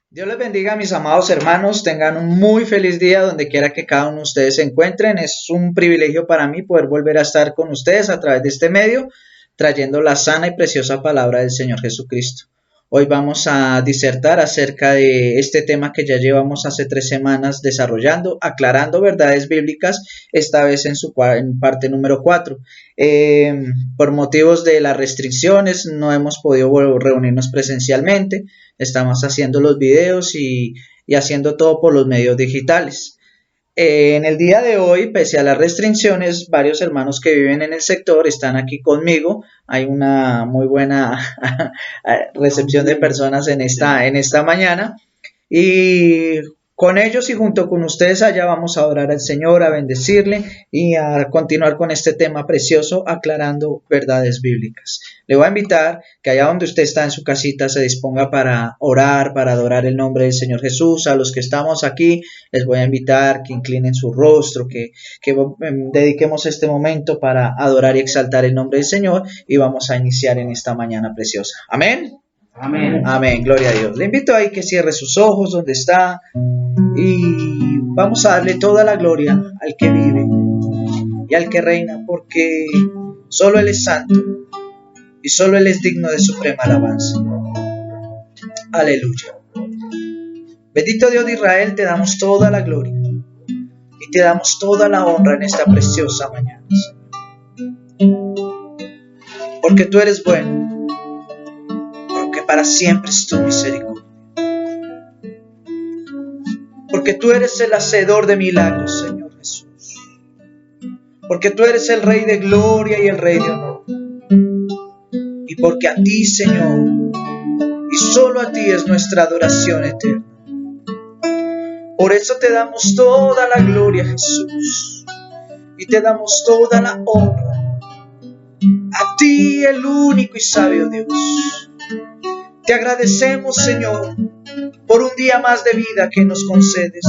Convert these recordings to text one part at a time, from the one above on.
Dios les bendiga, mis amados hermanos. Tengan un muy feliz día donde quiera que cada uno de ustedes se encuentren. Es un privilegio para mí poder volver a estar con ustedes a través de este medio, trayendo la sana y preciosa palabra del Señor Jesucristo. Hoy vamos a disertar acerca de este tema que ya llevamos hace 3 semanas desarrollando, aclarando verdades bíblicas, esta vez en parte número 4. Por motivos de las restricciones no hemos podido reunirnos presencialmente. Estamos haciendo los videos y haciendo todo por los medios digitales. En el día de hoy, pese a las restricciones, varios hermanos que viven en el sector están aquí conmigo. Hay una muy buena recepción de personas en esta mañana. Y con ellos y junto con ustedes allá vamos a orar al Señor, a bendecirle y a continuar con este tema precioso, aclarando verdades bíblicas. Le voy a invitar que allá donde usted está en su casita se disponga para orar, para adorar el nombre del Señor Jesús. A los que estamos aquí les voy a invitar que inclinen su rostro, que dediquemos este momento para adorar y exaltar el nombre del Señor, y vamos a iniciar en esta mañana preciosa. Amén. Amén. Amén, gloria a Dios. Le invito ahí que cierre sus ojos donde está y vamos a darle toda la gloria al que vive y al que reina, porque solo Él es santo y solo Él es digno de suprema alabanza. Aleluya. Bendito Dios de Israel, te damos toda la gloria y te damos toda la honra en esta preciosa mañana, porque tú eres bueno, porque para siempre es tu misericordia. Porque tú eres el hacedor de milagros, Señor Jesús. Porque tú eres el Rey de gloria y el Rey de honor. Y porque a ti, Señor, y solo a ti es nuestra adoración eterna. Por eso te damos toda la gloria, Jesús. Y te damos toda la honra. A ti, el único y sabio Dios. Te agradecemos, Señor, por un día más de vida que nos concedes.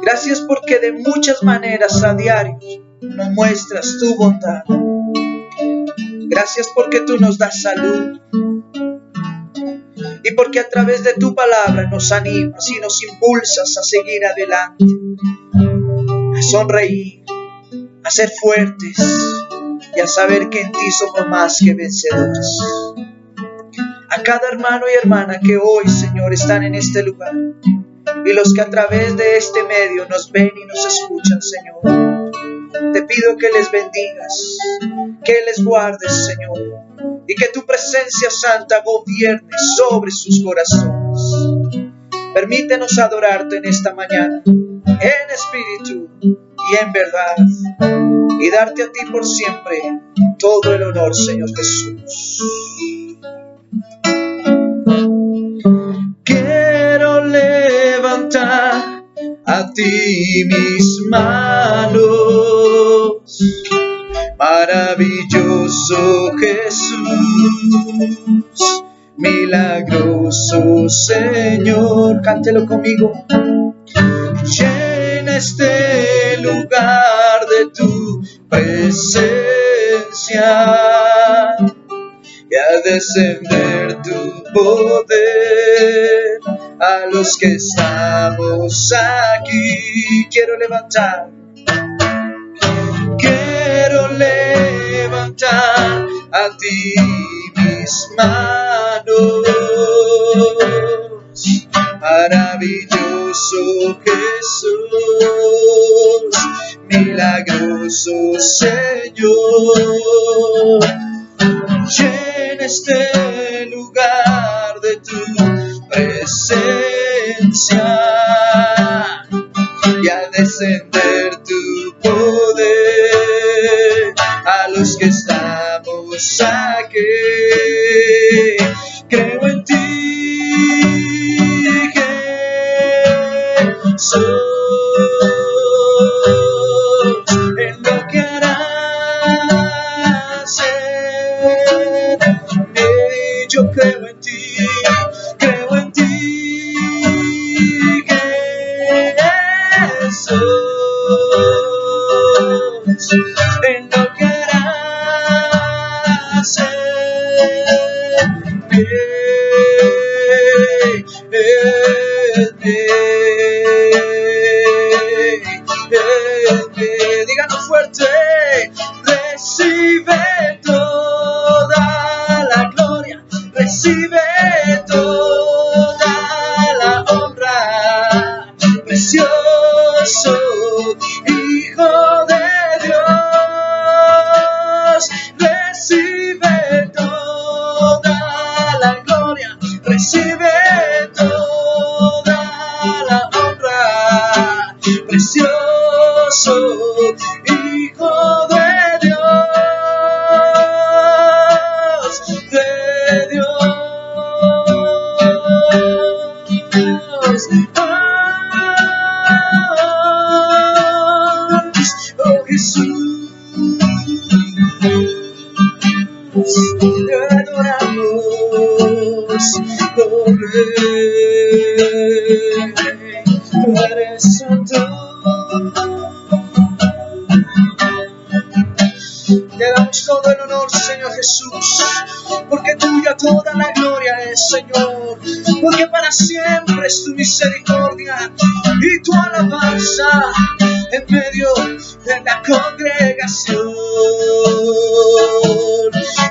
Gracias porque de muchas maneras a diario nos muestras tu bondad. Gracias porque tú nos das salud. Y porque a través de tu palabra nos animas y nos impulsas a seguir adelante, a sonreír, a ser fuertes y a saber que en ti somos más que vencedores. A cada hermano y hermana que hoy, Señor, están en este lugar y los que a través de este medio nos ven y nos escuchan, Señor, te pido que les bendigas, que les guardes, Señor, y que tu presencia santa gobierne sobre sus corazones. Permítenos adorarte en esta mañana, en espíritu y en verdad, y darte a ti por siempre todo el honor, Señor Jesús. Quiero levantar a ti mis manos, maravilloso Jesús, milagroso Señor. Cántelo conmigo. Llena este lugar de tu presencia y a descender tu poder a los que estamos aquí. Quiero levantar a ti mis manos, maravilloso Jesús, milagroso Señor. Llena este lugar de tu presencia y a descender tu poder a los que estamos aquí. Creo en ti, Jesús, en lo que harás en mí. Yo creo en ti, Jesús. Díganlo fuerte. Recibe toda la gloria, recibe toda la honra, precioso Hijo de Dios. Recibe toda la gloria, recibe toda la honra, precioso Hijo de Dios, de Dios. Oh Jesús, te adoramos, oh Rey, tú eres santo. Te damos todo el honor, Señor Jesús, porque tuya toda la gloria es, Señor, porque para siempre es tu misericordia y tu alabanza en medio de la congregación.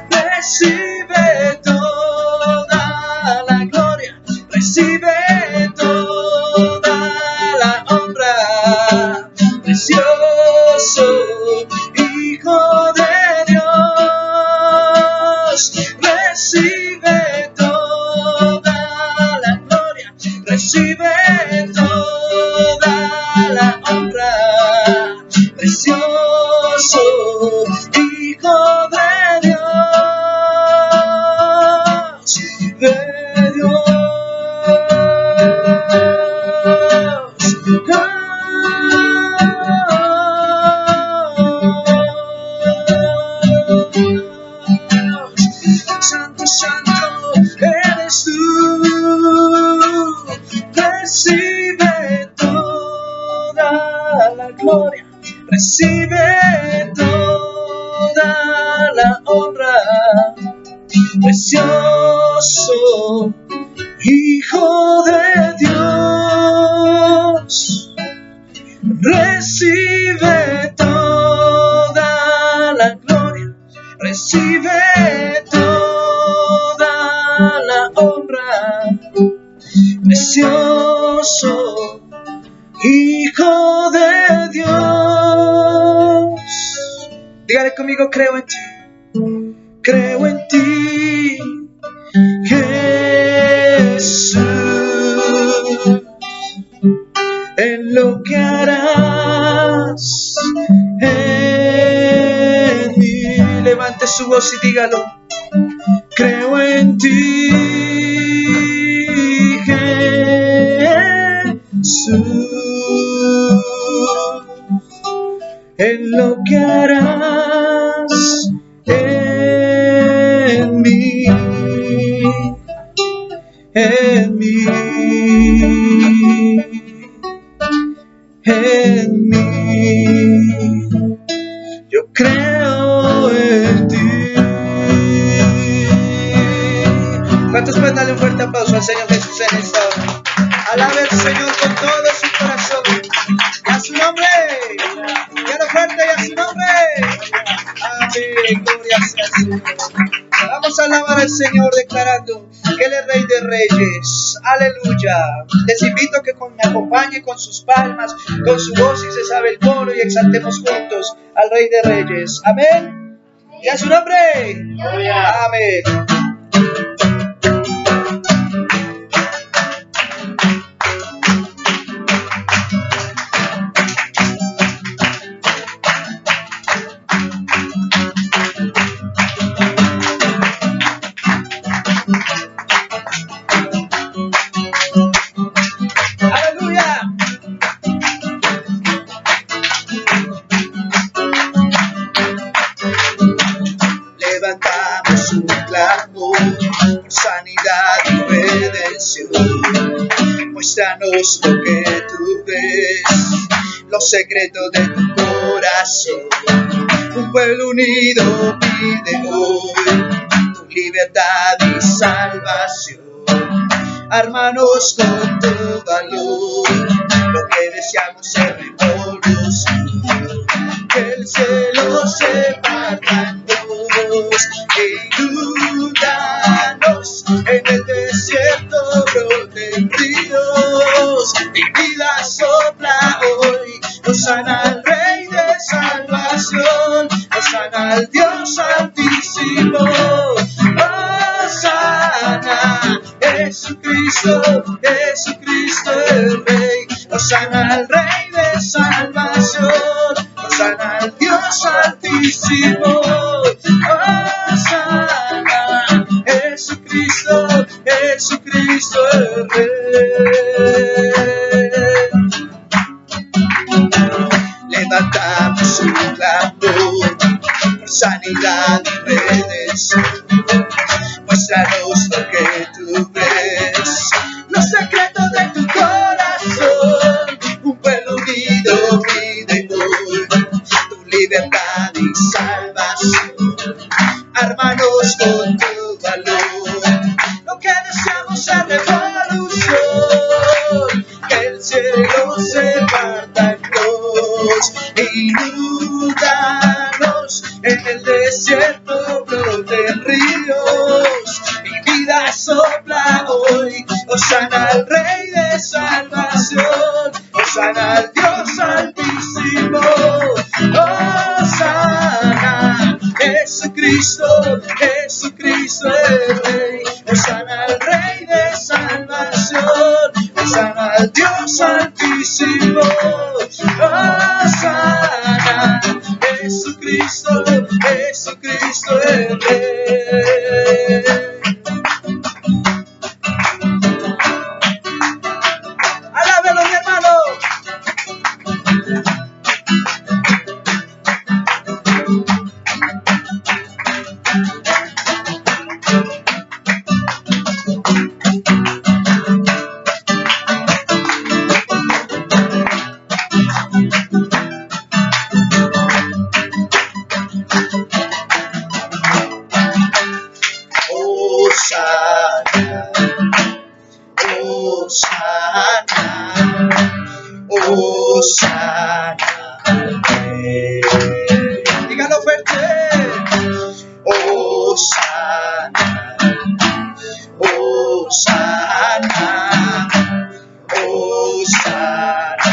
Recibe toda la gloria, recibe toda la honra, precioso Hijo de Dios. Recibe toda la gloria, recibe toda la honra, precioso Hijo de Dios, de Dios. Santo, santo eres tú. Recibe toda la gloria, recibe toda la honra, precioso Hijo de Dios. Recibe toda la gloria, recibe toda la honra, precioso Hijo de Dios. Dígale conmigo, creo en ti, creo en ti, Jesús, en lo que harás en mí. Levante su voz y dígalo. Creo en ti, Jesús, en lo que harás en mí, en mí, en mí. Yo creo en ti. ¿Cuántos pueden darle un fuerte aplauso al Señor Jesús en esta hora? Alabe al Señor con todo su corazón. Y a su nombre. Quiero fuerte y a su nombre. Amén. Gloria sea al Señor. Vamos a alabar al Señor declarando que Él es Rey de Reyes. Aleluya. Les invito a que me acompañen con sus palmas, con su voz si se sabe el coro, y exaltemos juntos al Rey de Reyes. Amén. Y a su nombre. Amén. Levantamos un clamor por sanidad y redención. Muéstranos lo que tú ves, los secretos de tu corazón. Un pueblo unido pide hoy tu libertad y salvación. Armanos con tu valor, lo que deseamos es revolución, que el cielo se parta en dos, inúndanos en el desierto, broten ríos, mi vida sopla hoy, Hosana al Rey de salvación, Hosana al Dios altísimo, Hosana, Jesucristo, Jesucristo el Rey, Hosana al Rey de salvación, Hosana al Dios altísimo, Hosana, Jesucristo, Jesucristo el Rey. Levantamos un clamor por sanidad y redención. Muéstranos lo que tú ves, los secretos de tu corazón. Un pueblo unido pide hoy tu libertad y salvación. Armanos con tu valor, lo que deseamos es revolución, que el cielo se parta en dos, inúndanos en el desierto, broten ríos, mi vida sopla hoy, Hosana al Rey de salvación, Hosana al Dios altísimo, Hosana, Jesucristo, Jesucristo el Rey, Hosana al Rey de salvación, Hosana al Dios altísimo, Hosana, Jesucristo, Jesucristo el Rey. Alábelo, mi hermano. Hosana, dígalo fuerte. Hosana, Hosana, Hosana,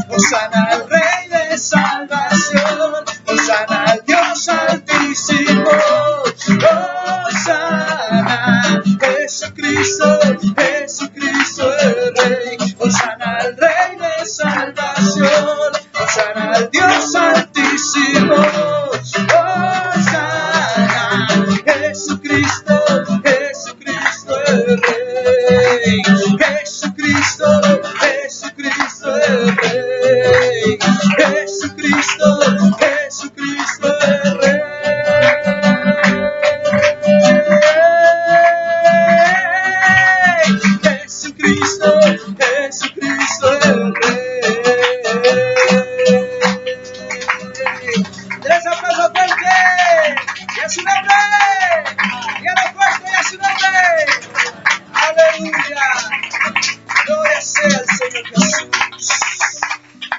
Hosana al Rey de salvación, Hosana al Dios altísimo, Hosana, Jesucristo, Jesucristo el Rey, Hosana al Rey de salvación, Hosana al Dios altísimo, Hosana, Jesucristo, Jesucristo el Rey, Jesucristo, Jesucristo el Rey, Jesucristo, Jesucristo el Rey, Jesucristo, Jesucristo el Rey. Tres aplausos fuertes y a su nombre, y a lo fuerte y a su nombre. Aleluya. Gloria sea al Señor Jesús.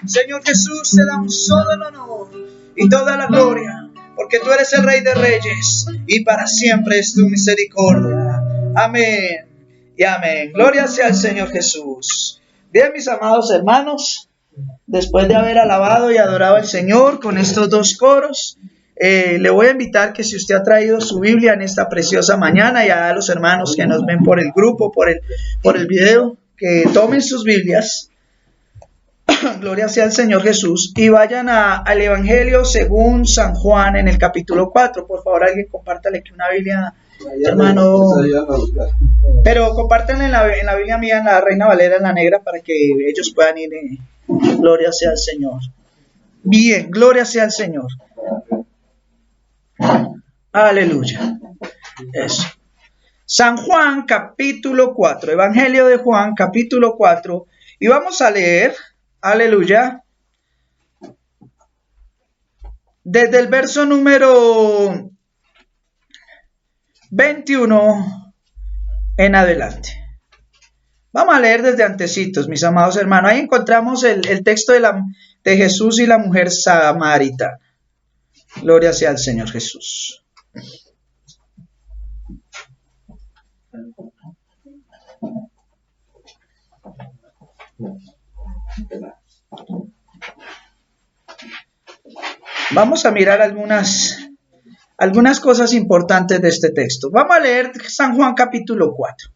Señor Jesús, te damos todo el honor y toda la gloria, porque tú eres el Rey de Reyes y para siempre es tu misericordia. Amén y amén. Gloria sea al Señor Jesús. Bien, mis amados hermanos, después de haber alabado y adorado al Señor con estos dos coros, le voy a invitar que si usted ha traído su Biblia en esta preciosa mañana, y a los hermanos que nos ven por el grupo, por el video, que tomen sus Biblias, gloria sea al Señor Jesús, y vayan al Evangelio según San Juan en el capítulo 4. Por favor, alguien compártale que una Biblia hermano. Pero comparten en la Biblia mía, en la Reina Valera, en la negra, para que ellos puedan ir. Gloria sea al Señor. Bien, gloria sea al Señor. Aleluya. Eso. San Juan capítulo 4, Evangelio de Juan capítulo 4, y vamos a leer, aleluya, desde el verso número 21 en adelante. Vamos a leer desde antecitos, mis amados hermanos. Ahí encontramos el texto de Jesús y la mujer samaritana. Gloria sea al Señor Jesús. Vamos a mirar algunas cosas importantes de este texto. Vamos a leer San Juan capítulo 4,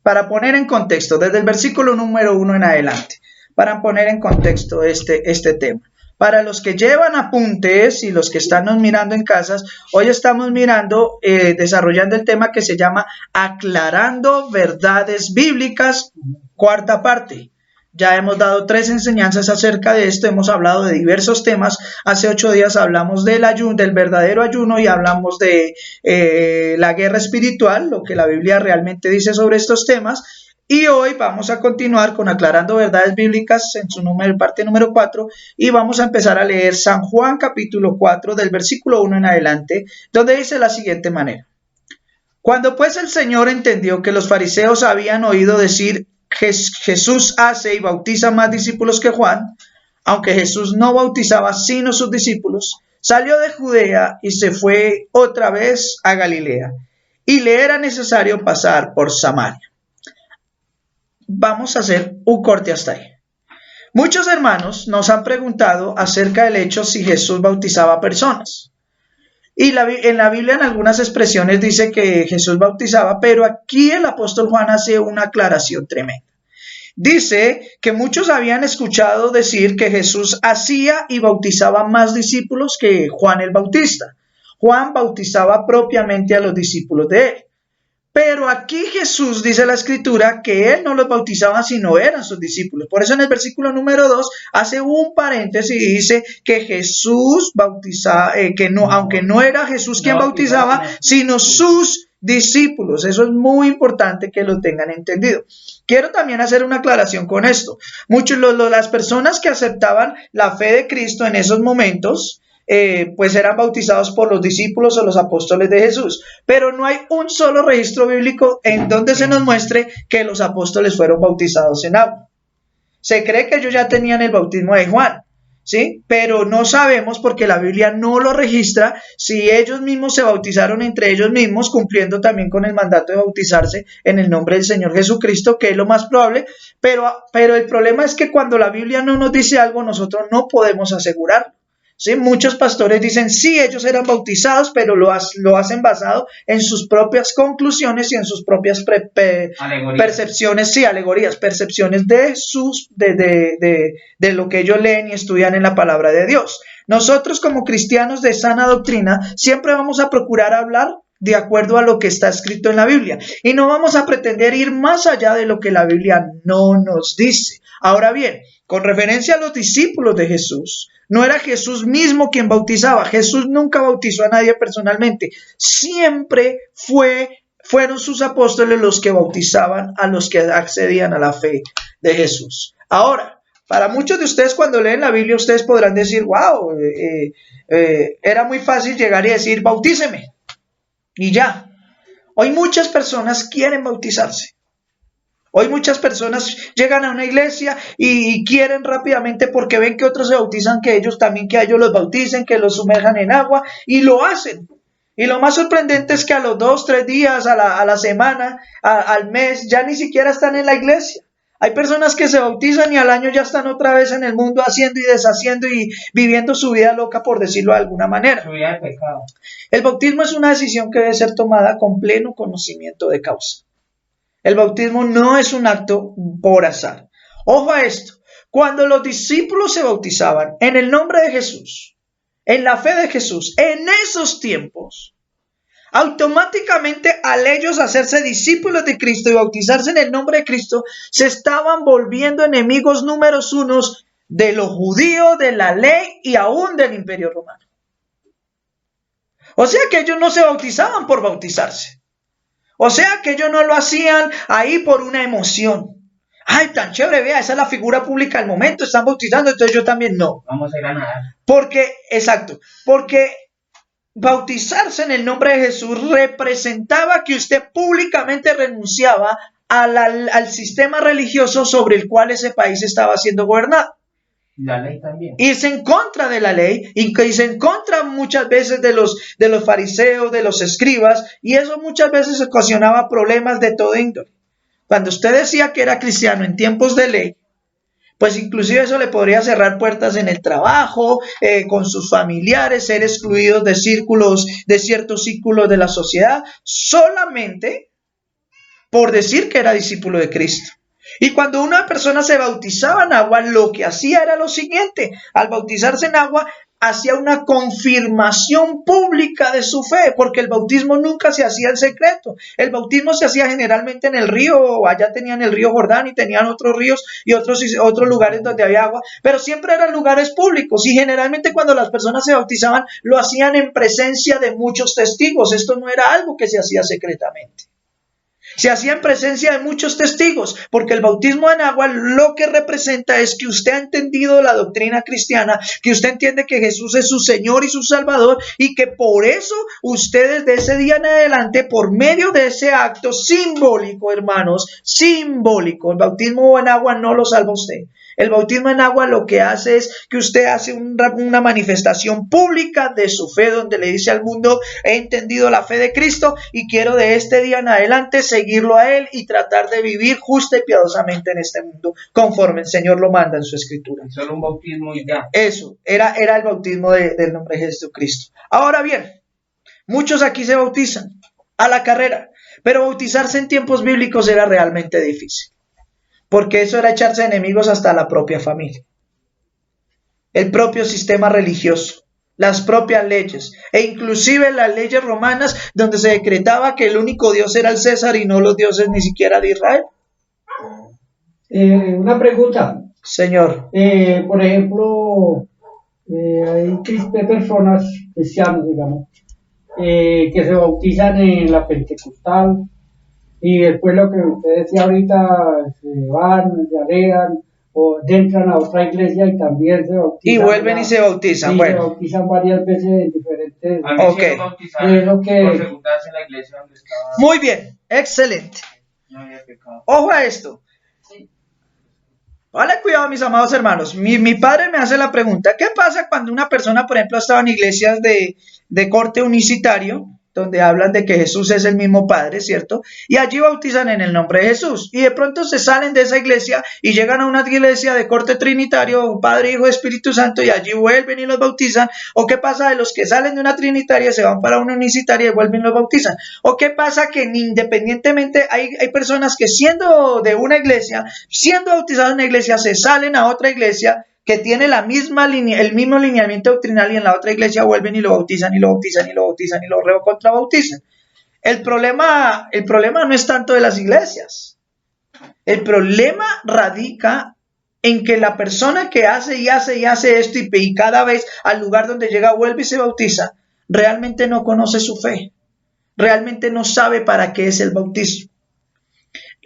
para poner en contexto, desde el versículo número 1 en adelante, para poner en contexto este tema. Para los que llevan apuntes y los que están mirando en casas, hoy estamos mirando, desarrollando el tema que se llama Aclarando Verdades Bíblicas, cuarta parte. Ya hemos dado 3 enseñanzas acerca de esto, hemos hablado de diversos temas. Hace 8 días hablamos del verdadero ayuno y hablamos de la guerra espiritual, lo que la Biblia realmente dice sobre estos temas. Y hoy vamos a continuar con Aclarando Verdades Bíblicas en su parte número 4 y vamos a empezar a leer San Juan capítulo 4 del versículo 1 en adelante, donde dice de la siguiente manera. Cuando pues el Señor entendió que los fariseos habían oído decir Jesús hace y bautiza más discípulos que Juan, aunque Jesús no bautizaba sino sus discípulos, salió de Judea y se fue otra vez a Galilea, y le era necesario pasar por Samaria. Vamos a hacer un corte hasta ahí. Muchos hermanos nos han preguntado acerca del hecho si Jesús bautizaba personas. Y en la Biblia en algunas expresiones dice que Jesús bautizaba, pero aquí el apóstol Juan hace una aclaración tremenda. Dice que muchos habían escuchado decir que Jesús hacía y bautizaba más discípulos que Juan el Bautista. Juan bautizaba propiamente a los discípulos de él. Pero aquí Jesús dice la escritura que él no los bautizaba sino eran sus discípulos. Por eso en el versículo número 2 hace un paréntesis y dice que Jesús bautizaba, aunque no era Jesús quien bautizaba, sino sus discípulos. Eso es muy importante que lo tengan entendido. Quiero también hacer una aclaración con esto. Las personas que aceptaban la fe de Cristo en esos momentos, pues eran bautizados por los discípulos o los apóstoles de Jesús, pero no hay un solo registro bíblico en donde se nos muestre que los apóstoles fueron bautizados en agua. Se cree que ellos ya tenían el bautismo de Juan, ¿sí? Pero no sabemos porque la Biblia no lo registra si ellos mismos se bautizaron entre ellos mismos, cumpliendo también con el mandato de bautizarse en el nombre del Señor Jesucristo, que es lo más probable, pero el problema es que cuando la Biblia no nos dice algo, nosotros no podemos asegurarlo. ¿Sí? Muchos pastores dicen, sí, ellos eran bautizados, pero lo hacen basado en sus propias conclusiones y en sus propias percepciones, sí, alegorías, percepciones de lo que ellos leen y estudian en la palabra de Dios. Nosotros como cristianos de sana doctrina siempre vamos a procurar hablar de acuerdo a lo que está escrito en la Biblia y no vamos a pretender ir más allá de lo que la Biblia no nos dice. Ahora bien, con referencia a los discípulos de Jesús, no era Jesús mismo quien bautizaba. Jesús nunca bautizó a nadie personalmente. Siempre fueron sus apóstoles los que bautizaban a los que accedían a la fe de Jesús. Ahora, para muchos de ustedes cuando leen la Biblia, ustedes podrán decir, wow, era muy fácil llegar y decir, bautíceme. Y ya. Hoy muchas personas quieren bautizarse. Hoy muchas personas llegan a una iglesia y quieren rápidamente porque ven que otros se bautizan que ellos también, que a ellos los bauticen, que los sumerjan en agua y lo hacen. Y lo más sorprendente es que a los 2, 3 días, a la semana, al mes, ya ni siquiera están en la iglesia. Hay personas que se bautizan y al año ya están otra vez en el mundo haciendo y deshaciendo y viviendo su vida loca, por decirlo de alguna manera. Su vida de pecado. El bautismo es una decisión que debe ser tomada con pleno conocimiento de causa. El bautismo no es un acto por azar. Ojo a esto. Cuando los discípulos se bautizaban en el nombre de Jesús, en la fe de Jesús, en esos tiempos, automáticamente al ellos hacerse discípulos de Cristo y bautizarse en el nombre de Cristo, se estaban volviendo enemigos números unos de los judíos, de la ley y aún del Imperio Romano. O sea que ellos no se bautizaban por bautizarse. O sea que ellos no lo hacían ahí por una emoción. Ay, tan chévere, vea, esa es la figura pública del momento, están bautizando, entonces yo también no. Vamos a ganar. Porque bautizarse en el nombre de Jesús representaba que usted públicamente renunciaba al sistema religioso sobre el cual ese país estaba siendo gobernado. La ley también. Irse en contra de la ley, irse en contra muchas veces de los fariseos, de los escribas, y eso muchas veces ocasionaba problemas de todo índole. Cuando usted decía que era cristiano en tiempos de ley, pues inclusive eso le podría cerrar puertas en el trabajo, con sus familiares, ser excluidos de ciertos círculos de la sociedad, solamente por decir que era discípulo de Cristo. Y cuando una persona se bautizaba en agua, lo que hacía era lo siguiente: al bautizarse en agua, hacía una confirmación pública de su fe, porque el bautismo nunca se hacía en secreto. El bautismo se hacía generalmente en el río, allá tenían el río Jordán y tenían otros ríos y otros lugares donde había agua, pero siempre eran lugares públicos, y generalmente cuando las personas se bautizaban, lo hacían en presencia de muchos testigos. Esto no era algo que se hacía secretamente. Se hacía en presencia de muchos testigos, porque el bautismo en agua lo que representa es que usted ha entendido la doctrina cristiana, que usted entiende que Jesús es su Señor y su Salvador, y que por eso usted desde ese día en adelante, por medio de ese acto simbólico, hermanos, simbólico, el bautismo en agua no lo salva usted. El bautismo en agua lo que hace es que usted hace una manifestación pública de su fe, donde le dice al mundo: he entendido la fe de Cristo y quiero de este día en adelante seguirlo a Él y tratar de vivir justa y piadosamente en este mundo, conforme el Señor lo manda en su Escritura. Solo un bautismo y ya. Eso, era el bautismo del nombre de Jesucristo. Ahora bien, muchos aquí se bautizan a la carrera, pero bautizarse en tiempos bíblicos era realmente difícil, porque eso era echarse enemigos hasta la propia familia, el propio sistema religioso, las propias leyes, e inclusive las leyes romanas, donde se decretaba que el único Dios era el César y no los dioses ni siquiera de Israel. Una pregunta. Señor. Por ejemplo, hay personas, cristianos, digamos, que se bautizan en la Pentecostal, y después lo que usted decía ahorita, se van, se alejan o entran a otra iglesia y también se bautizan. Y vuelven y se bautizan. Y bueno, se bautizan varias veces en diferentes. A mí Okay. sí me bautizaron que... por preguntarse en la iglesia donde estaba. Muy bien, excelente. No había pecado. Ojo a esto. Vale, cuidado, mis amados hermanos. Mi padre me hace la pregunta: ¿qué pasa cuando una persona, por ejemplo, ha estado en iglesias de corte unicitario, donde hablan de que Jesús es el mismo Padre, ¿cierto? Y allí bautizan en el nombre de Jesús, y de pronto se salen de esa iglesia y llegan a una iglesia de corte trinitario, Padre, Hijo, Espíritu Santo, y allí vuelven y los bautizan? ¿O qué pasa de los que salen de una trinitaria, se van para una unicitaria y vuelven y los bautizan? ¿O qué pasa que independientemente hay personas que siendo de una iglesia, siendo bautizados en una iglesia, se salen a otra iglesia que tiene el mismo lineamiento doctrinal, y en la otra iglesia vuelven y lo bautizan y lo bautizan y lo bautizan y lo recontrabautizan? El problema no es tanto de las iglesias. El problema radica en que la persona que hace y hace y hace esto, y cada vez al lugar donde llega vuelve y se bautiza, realmente no conoce su fe. Realmente no sabe para qué es el bautismo.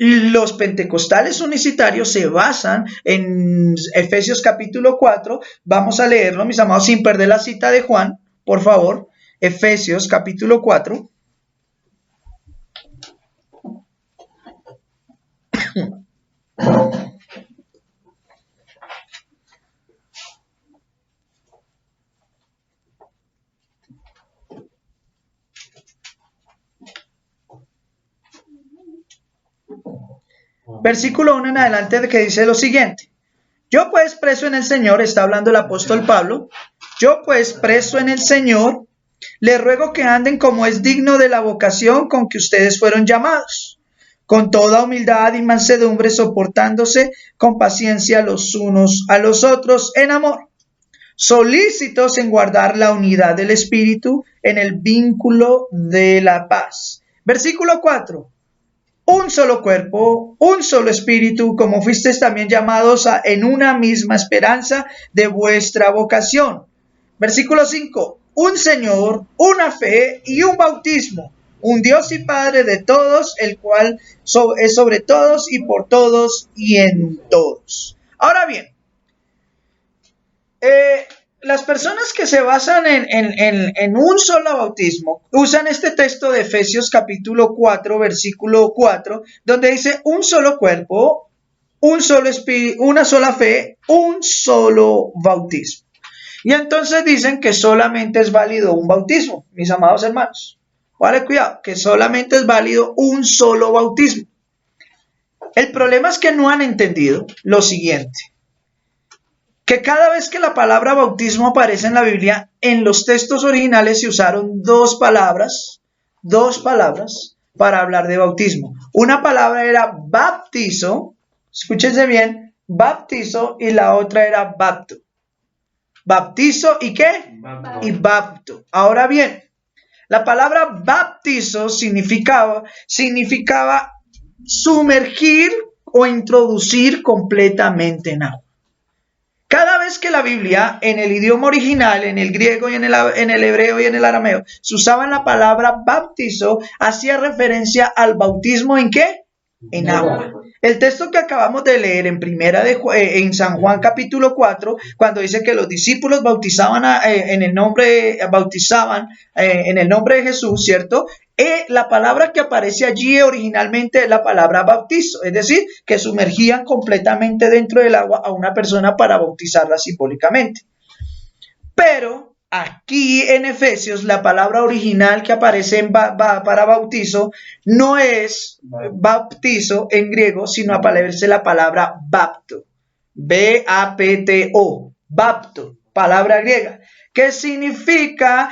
Los pentecostales unicitarios se basan en Efesios capítulo 4. Vamos a leerlo, mis amados, sin perder la cita de Juan, por favor. Efesios capítulo 4. Versículo 1 en adelante, que dice lo siguiente: yo pues preso en el Señor, está hablando el apóstol Pablo, yo pues preso en el Señor, les ruego que anden como es digno de la vocación con que ustedes fueron llamados, con toda humildad y mansedumbre, soportándose con paciencia los unos a los otros en amor, solícitos en guardar la unidad del Espíritu en el vínculo de la paz. Versículo 4. Un solo cuerpo, un solo espíritu, como fuisteis también llamados en una misma esperanza de vuestra vocación. Versículo 5. Un Señor, una fe y un bautismo. Un Dios y Padre de todos, el cual es sobre todos y por todos y en todos. Ahora bien, las personas que se basan en un solo bautismo usan este texto de Efesios capítulo 4, versículo 4, donde dice un solo cuerpo, un solo espíritu, una sola fe, un solo bautismo. Y entonces dicen que solamente es válido un bautismo, mis amados hermanos. Vale, cuidado, que solamente es válido un solo bautismo. El problema es que no han entendido lo siguiente. Que cada vez que la palabra bautismo aparece en la Biblia, en los textos originales se usaron dos palabras para hablar de bautismo. Una palabra era baptizo, escúchense bien, baptizo, y la otra era bapto. Baptizo y ¿qué? Bapto. Y bapto. Ahora bien, la palabra baptizo significaba sumergir o introducir completamente en agua. Cada vez que la Biblia, en el idioma original, en el griego y en el hebreo y en el arameo, se usaba la palabra bautizo, hacía referencia al bautismo ¿en qué? En agua. El texto que acabamos de leer en San Juan capítulo 4, cuando dice que los discípulos bautizaban en el nombre de Jesús, ¿cierto? La palabra que aparece allí originalmente es la palabra bautizo, es decir, que sumergían completamente dentro del agua a una persona para bautizarla simbólicamente. Pero aquí en Efesios la palabra original que aparece para bautizo no es bautizo en griego, sino aparece la palabra bapto, B-A-P-T-O, bapto, palabra griega, que significa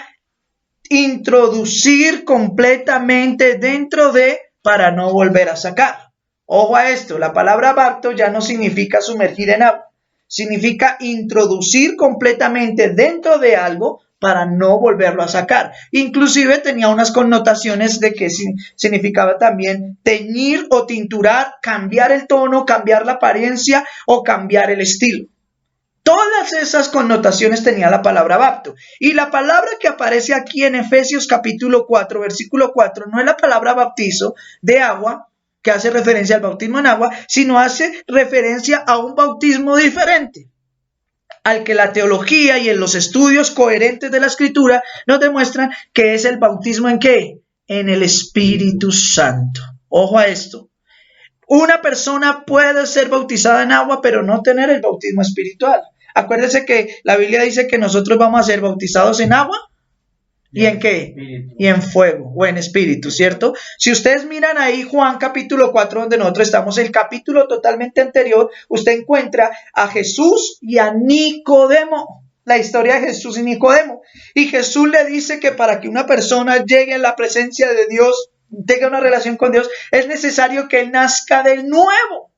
introducir completamente dentro de para no volver a sacar. Ojo a esto, la palabra bapto ya no significa sumergir en agua, significa introducir completamente dentro de algo para no volverlo a sacar. Inclusive tenía unas connotaciones de que significaba también teñir o tinturar, cambiar el tono, cambiar la apariencia o cambiar el estilo. Todas esas connotaciones tenía la palabra bapto. Y la palabra que aparece aquí en Efesios capítulo 4, versículo 4, no es la palabra bautizo de agua, que hace referencia al bautismo en agua, sino hace referencia a un bautismo diferente, al que la teología y en los estudios coherentes de la Escritura nos demuestran que es el bautismo ¿en qué? En el Espíritu Santo. Ojo a esto. Una persona puede ser bautizada en agua, pero no tener el bautismo espiritual. Acuérdense que la Biblia dice que nosotros vamos a ser bautizados en agua. ¿Y en qué? Espíritu. Y en fuego o en espíritu, ¿cierto? Si ustedes miran ahí Juan capítulo 4, donde nosotros estamos, el capítulo totalmente anterior, usted encuentra a Jesús y a Nicodemo. La historia de Jesús y Nicodemo. Y Jesús le dice que para que una persona llegue a la presencia de Dios, tenga una relación con Dios, es necesario que él nazca de nuevo.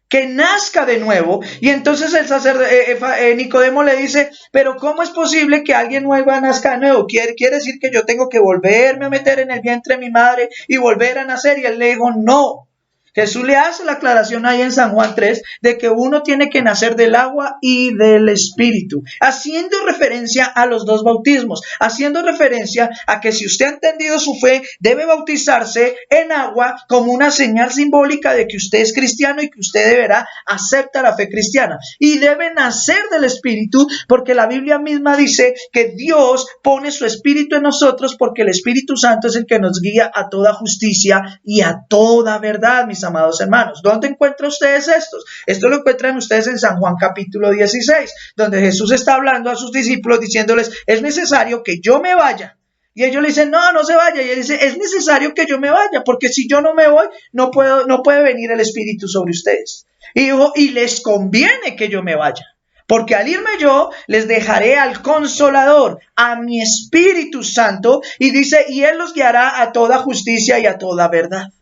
Que nazca de nuevo. Y entonces el sacerdote Nicodemo le dice, pero ¿cómo es posible que alguien nuevo nazca de nuevo? ¿Quiere decir que yo tengo que volverme a meter en el vientre de mi madre y volver a nacer? Y él le dijo, no. Jesús le hace la aclaración ahí en San Juan 3 de que uno tiene que nacer del agua y del espíritu, haciendo referencia a los dos bautismos, haciendo referencia a que si usted ha entendido su fe, debe bautizarse en agua como una señal simbólica de que usted es cristiano y que usted deberá aceptar la fe cristiana. Y debe nacer del espíritu porque la Biblia misma dice que Dios pone su espíritu en nosotros porque el Espíritu Santo es el que nos guía a toda justicia y a toda verdad, mis amados hermanos. ¿Dónde encuentran ustedes estos? Esto lo encuentran ustedes en San Juan capítulo 16, donde Jesús está hablando a sus discípulos diciéndoles, es necesario que yo me vaya. Y ellos le dicen, no se vaya. Y él dice, es necesario que yo me vaya, porque si yo no me voy, no puede venir el Espíritu sobre ustedes. Y dijo, y les conviene que yo me vaya. Porque al irme yo, les dejaré al Consolador, a mi Espíritu Santo. Y dice, y Él los guiará a toda justicia y a toda verdad.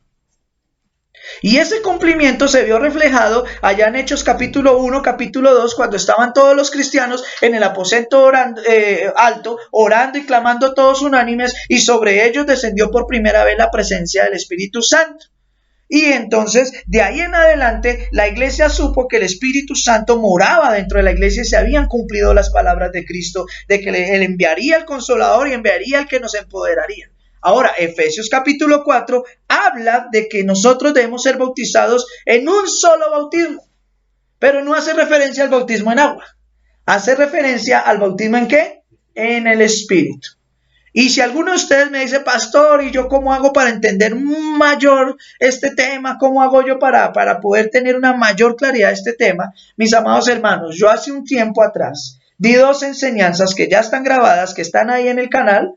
Y ese cumplimiento se vio reflejado allá en Hechos capítulo 1, capítulo 2, cuando estaban todos los cristianos en el aposento alto, orando y clamando todos unánimes, y sobre ellos descendió por primera vez la presencia del Espíritu Santo. Y entonces, de ahí en adelante, la iglesia supo que el Espíritu Santo moraba dentro de la iglesia y se habían cumplido las palabras de Cristo, de que Él enviaría el Consolador y enviaría el que nos empoderaría. Ahora, Efesios capítulo 4 habla de que nosotros debemos ser bautizados en un solo bautismo, pero no hace referencia al bautismo en agua. Hace referencia al bautismo ¿en qué? En el Espíritu. Y si alguno de ustedes me dice, pastor, ¿y yo cómo hago para entender mayor este tema? ¿Cómo hago yo para poder tener una mayor claridad de este tema? Mis amados hermanos, yo hace un tiempo atrás di 2 enseñanzas que ya están grabadas, que están ahí en el canal,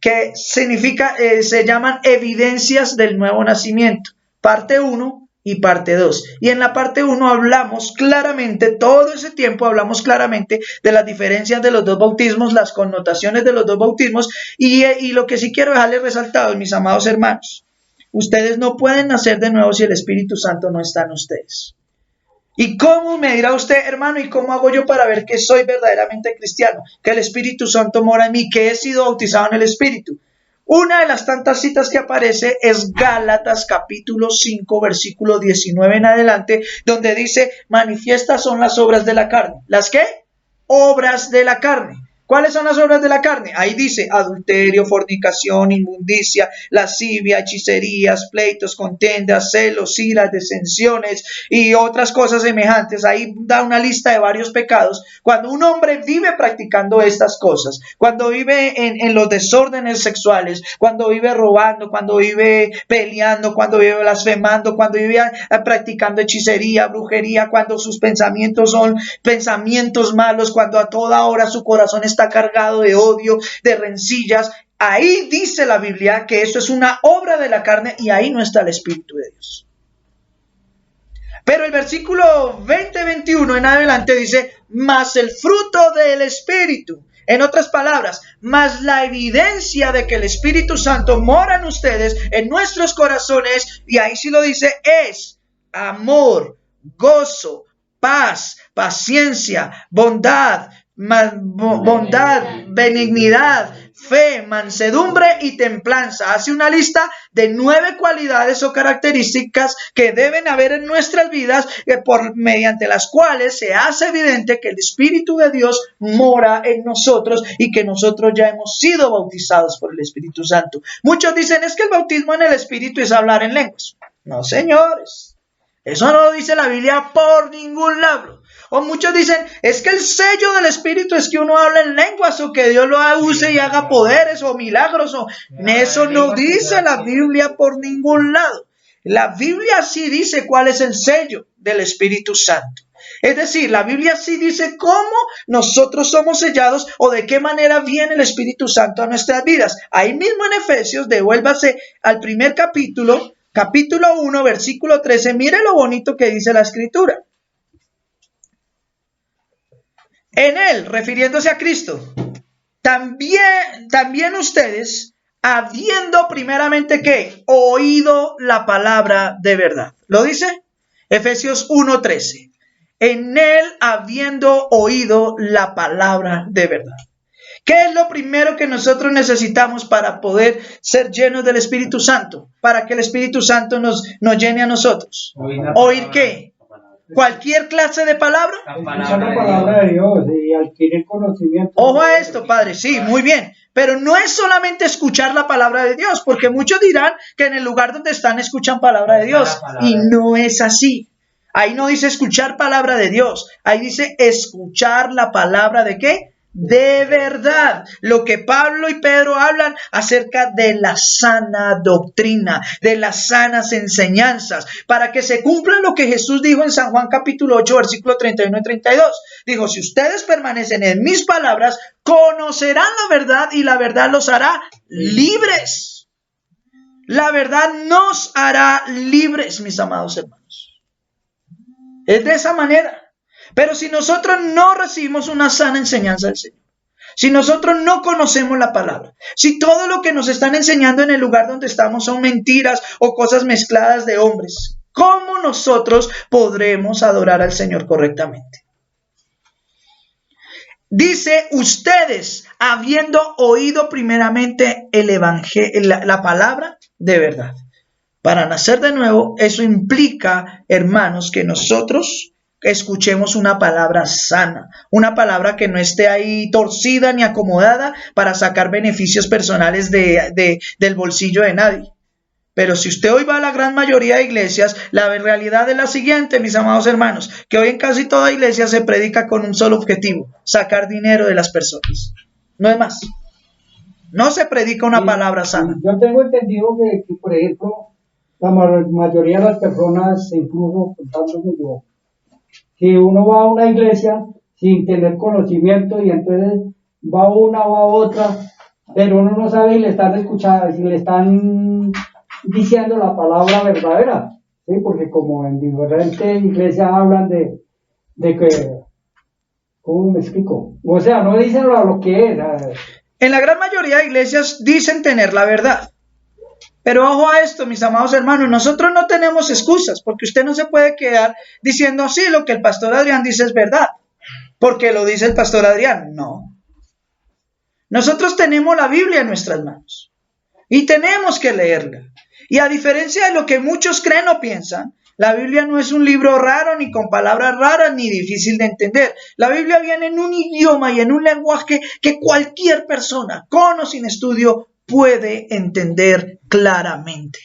que se llaman evidencias del nuevo nacimiento, parte 1 y parte 2. Y en la parte 1 hablamos claramente, todo ese tiempo hablamos claramente de las diferencias de los dos bautismos, las connotaciones de los dos bautismos, y lo que sí quiero dejarles resaltado, mis amados hermanos, ustedes no pueden nacer de nuevo si el Espíritu Santo no está en ustedes. ¿Y cómo me dirá usted, hermano, y cómo hago yo para ver que soy verdaderamente cristiano? Que el Espíritu Santo mora en mí, que he sido bautizado en el Espíritu. Una de las tantas citas que aparece es Gálatas capítulo 5, versículo 19 en adelante, donde dice, manifiestas son las obras de la carne. ¿Las qué? Obras de la carne. ¿Cuáles son las obras de la carne? Ahí dice adulterio, fornicación, inmundicia, lascivia, hechicerías, pleitos, contiendas, celos, iras, disensiones y otras cosas semejantes. Ahí da una lista de varios pecados. Cuando un hombre vive practicando estas cosas, cuando vive en los desórdenes sexuales, cuando vive robando, cuando vive peleando, cuando vive blasfemando, cuando vive practicando hechicería, brujería, cuando sus pensamientos son pensamientos malos, cuando a toda hora su corazón está cargado de odio, de rencillas, ahí dice la Biblia que eso es una obra de la carne y ahí no está el Espíritu de Dios. Pero el versículo 20-21 en adelante dice, mas el fruto del Espíritu. En otras palabras, más la evidencia de que el Espíritu Santo mora en ustedes, en nuestros corazones, y ahí sí lo dice, es amor, gozo, paz, paciencia, bondad, benignidad, fe, mansedumbre y templanza. Hace una lista de 9 cualidades o características que deben haber en nuestras vidas, mediante las cuales se hace evidente que el Espíritu de Dios mora en nosotros y que nosotros ya hemos sido bautizados por el Espíritu Santo. Muchos dicen, es que el bautismo en el Espíritu es hablar en lenguas. No, señores. Eso no lo dice la Biblia por ningún lado. O muchos dicen, es que el sello del Espíritu es que uno habla en lenguas o que Dios lo use y haga poderes o milagros. Eso no dice la Biblia por ningún lado. La Biblia sí dice cuál es el sello del Espíritu Santo. Es decir, la Biblia sí dice cómo nosotros somos sellados o de qué manera viene el Espíritu Santo a nuestras vidas. Ahí mismo en Efesios, devuélvase al primer capítulo 1, versículo 13. Mire lo bonito que dice la Escritura. En él, refiriéndose a Cristo, también ustedes, habiendo primeramente ¿qué? Oído la palabra de verdad. ¿Lo dice? Efesios 1:13. En él, habiendo oído la palabra de verdad. ¿Qué es lo primero que nosotros necesitamos para poder ser llenos del Espíritu Santo? Para que el Espíritu Santo nos llene a nosotros. ¿Oír qué? Cualquier clase de palabra. Escuchar la palabra de Dios y adquirir conocimiento. Ojo a esto, Padre. Sí, muy bien. Pero no es solamente escuchar la palabra de Dios, porque muchos dirán que en el lugar donde están escuchan palabra de Dios. Y no es así. Ahí no dice escuchar palabra de Dios. Ahí dice escuchar la palabra de ¿qué? De verdad, lo que Pablo y Pedro hablan acerca de la sana doctrina, de las sanas enseñanzas, para que se cumpla lo que Jesús dijo en San Juan capítulo 8, versículo 31 y 32. Dijo, si ustedes permanecen en mis palabras, conocerán la verdad y la verdad los hará libres. La verdad nos hará libres, mis amados hermanos. Es de esa manera. Pero si nosotros no recibimos una sana enseñanza del Señor, si nosotros no conocemos la palabra, si todo lo que nos están enseñando en el lugar donde estamos son mentiras o cosas mezcladas de hombres, ¿Cómo nosotros podremos adorar al Señor correctamente? Dice, ustedes, habiendo oído primeramente el evangelio, la palabra de verdad. Para nacer de nuevo, eso implica, hermanos, que nosotros escuchemos una palabra sana, una palabra que no esté ahí torcida ni acomodada para sacar beneficios personales del bolsillo de nadie. Pero si usted hoy va a la gran mayoría de iglesias, la realidad es la siguiente, mis amados hermanos, que hoy en casi toda iglesia se predica con un solo objetivo, sacar dinero de las personas. No es más. No se predica una palabra sana. Yo tengo entendido que, por ejemplo, la mayoría de las personas, incluso contándome yo, que uno va a una iglesia sin tener conocimiento y entonces va una o a otra, pero uno no sabe si le están escuchando, si le están diciendo la palabra verdadera, ¿sí? Porque como en diferentes iglesias hablan de que, ¿cómo me explico? O sea, no dicen lo que es. En la gran mayoría de iglesias dicen tener la verdad. Pero ojo a esto, mis amados hermanos, nosotros no tenemos excusas, porque usted no se puede quedar diciendo, sí, lo que el pastor Adrián dice es verdad, porque lo dice el pastor Adrián. No. Nosotros tenemos la Biblia en nuestras manos y tenemos que leerla. Y a diferencia de lo que muchos creen o piensan, la Biblia no es un libro raro, ni con palabras raras, ni difícil de entender. La Biblia viene en un idioma y en un lenguaje que cualquier persona, con o sin estudio, puede entender claramente.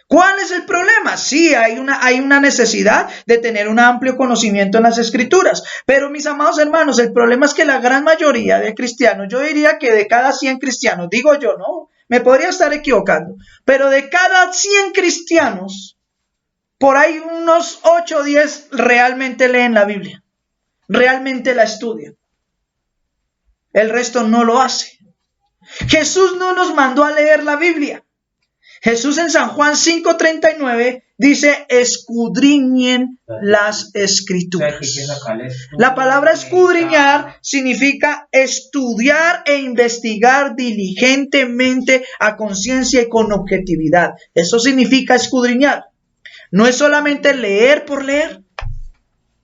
¿Cuál es el problema? Sí, hay una necesidad de tener un amplio conocimiento en las Escrituras. Pero mis amados hermanos, el problema es que la gran mayoría de cristianos, yo diría que de cada 100 cristianos, digo yo, ¿no? Me podría estar equivocando, pero de cada 100 cristianos, por ahí unos 8 o 10 realmente leen la Biblia, realmente la estudian. El resto no lo hace. Jesús no nos mandó a leer la Biblia. Jesús en San Juan 5:39 dice, escudriñen las Escrituras. La palabra escudriñar significa estudiar e investigar diligentemente, a conciencia y con objetividad. Eso significa escudriñar. No es solamente leer por leer.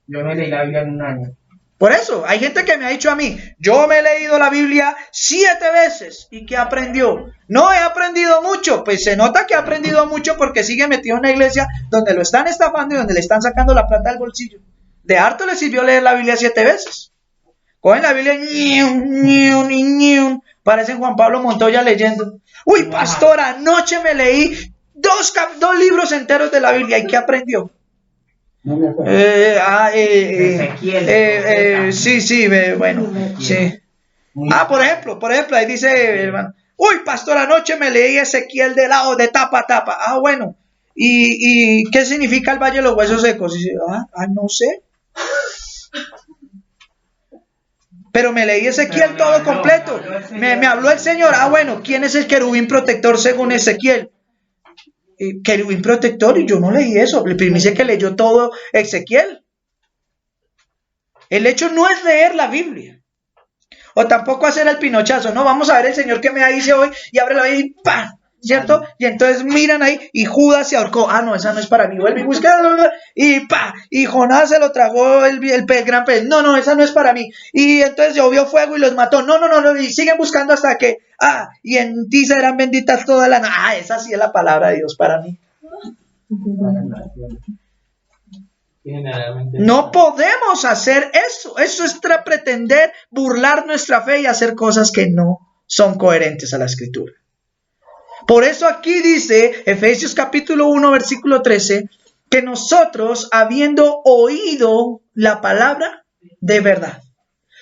Yo me leí la Biblia en un año. Por eso, hay gente que me ha dicho a mí, yo me he leído la Biblia 7 veces. ¿Y qué aprendió? No he aprendido mucho. Pues se nota que ha aprendido mucho porque sigue metido en una iglesia donde lo están estafando y donde le están sacando la plata del bolsillo. De harto le sirvió leer la Biblia 7 veces. Cogen la Biblia, parecen Juan Pablo Montoya leyendo. Uy, pastor, anoche me leí 2 libros enteros de la Biblia. ¿Y qué aprendió? No me acuerdo. Bueno, sí. Por ejemplo, ahí dice, hermano, uy, pastor, anoche me leí Ezequiel de lado, de tapa a tapa. Bueno, ¿y qué significa el Valle de los Huesos Secos? Y dice, no sé. Pero me leí Ezequiel todo completo. Me habló el Señor. Bueno, ¿quién es el querubín protector según Ezequiel? Querubín protector, y yo no leí eso. Me dice que leyó todo Ezequiel. El hecho no es leer la Biblia, o tampoco hacer el pinochazo. No, vamos a ver el Señor que me dice hoy, y abre la Biblia y ¡pam! ¿Cierto? Y entonces miran ahí y Judas se ahorcó. No, esa no es para mí. Vuelve y busca y ¡pam! Y Jonás se lo tragó el gran pez. No, esa no es para mí. Y entonces llovió fuego y los mató. No. Y siguen buscando hasta que y en ti serán benditas todas las. Esa sí es la palabra de Dios para mí. No podemos hacer eso. Eso es pretender burlar nuestra fe y hacer cosas que no son coherentes a la Escritura. Por eso aquí dice Efesios capítulo 1 versículo 13 que nosotros, habiendo oído la palabra de verdad.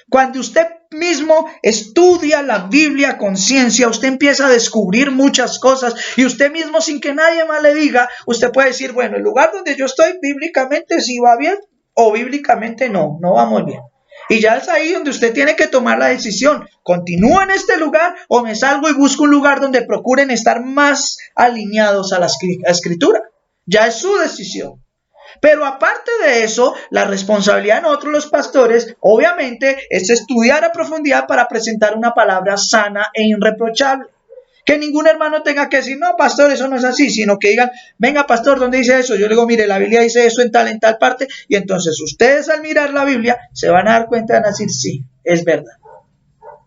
Cuando usted mismo estudia la Biblia a conciencia, usted empieza a descubrir muchas cosas y usted mismo, sin que nadie más le diga, usted puede decir, bueno, el lugar donde yo estoy bíblicamente sí va bien o bíblicamente no va muy bien. Y ya es ahí donde usted tiene que tomar la decisión. ¿Continúo en este lugar o me salgo y busco un lugar donde procuren estar más alineados a la Escritura? Ya es su decisión. Pero aparte de eso, la responsabilidad de nosotros los pastores, obviamente, es estudiar a profundidad para presentar una palabra sana e irreprochable. Que ningún hermano tenga que decir, no, pastor, eso no es así, sino que digan, venga, pastor, ¿dónde dice eso? Yo le digo, mire, la Biblia dice eso en tal parte, y entonces ustedes al mirar la Biblia se van a dar cuenta y van a decir, sí, es verdad.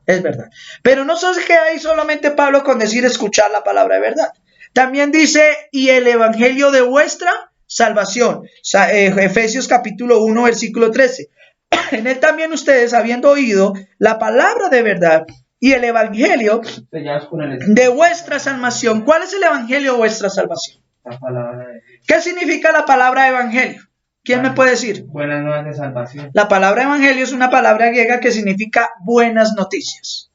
Es verdad. Pero no se queda ahí solamente Pablo con decir escuchar la palabra de verdad. También dice, y el evangelio de vuestra salvación. Efesios capítulo 1, versículo 13. En él también ustedes, habiendo oído la palabra de verdad y el evangelio de vuestra salvación. ¿Cuál es el evangelio de vuestra salvación? La palabra de Dios. ¿Qué significa la palabra evangelio? ¿Quién me puede decir? Buenas nuevas de salvación. La palabra evangelio es una palabra griega que significa buenas noticias.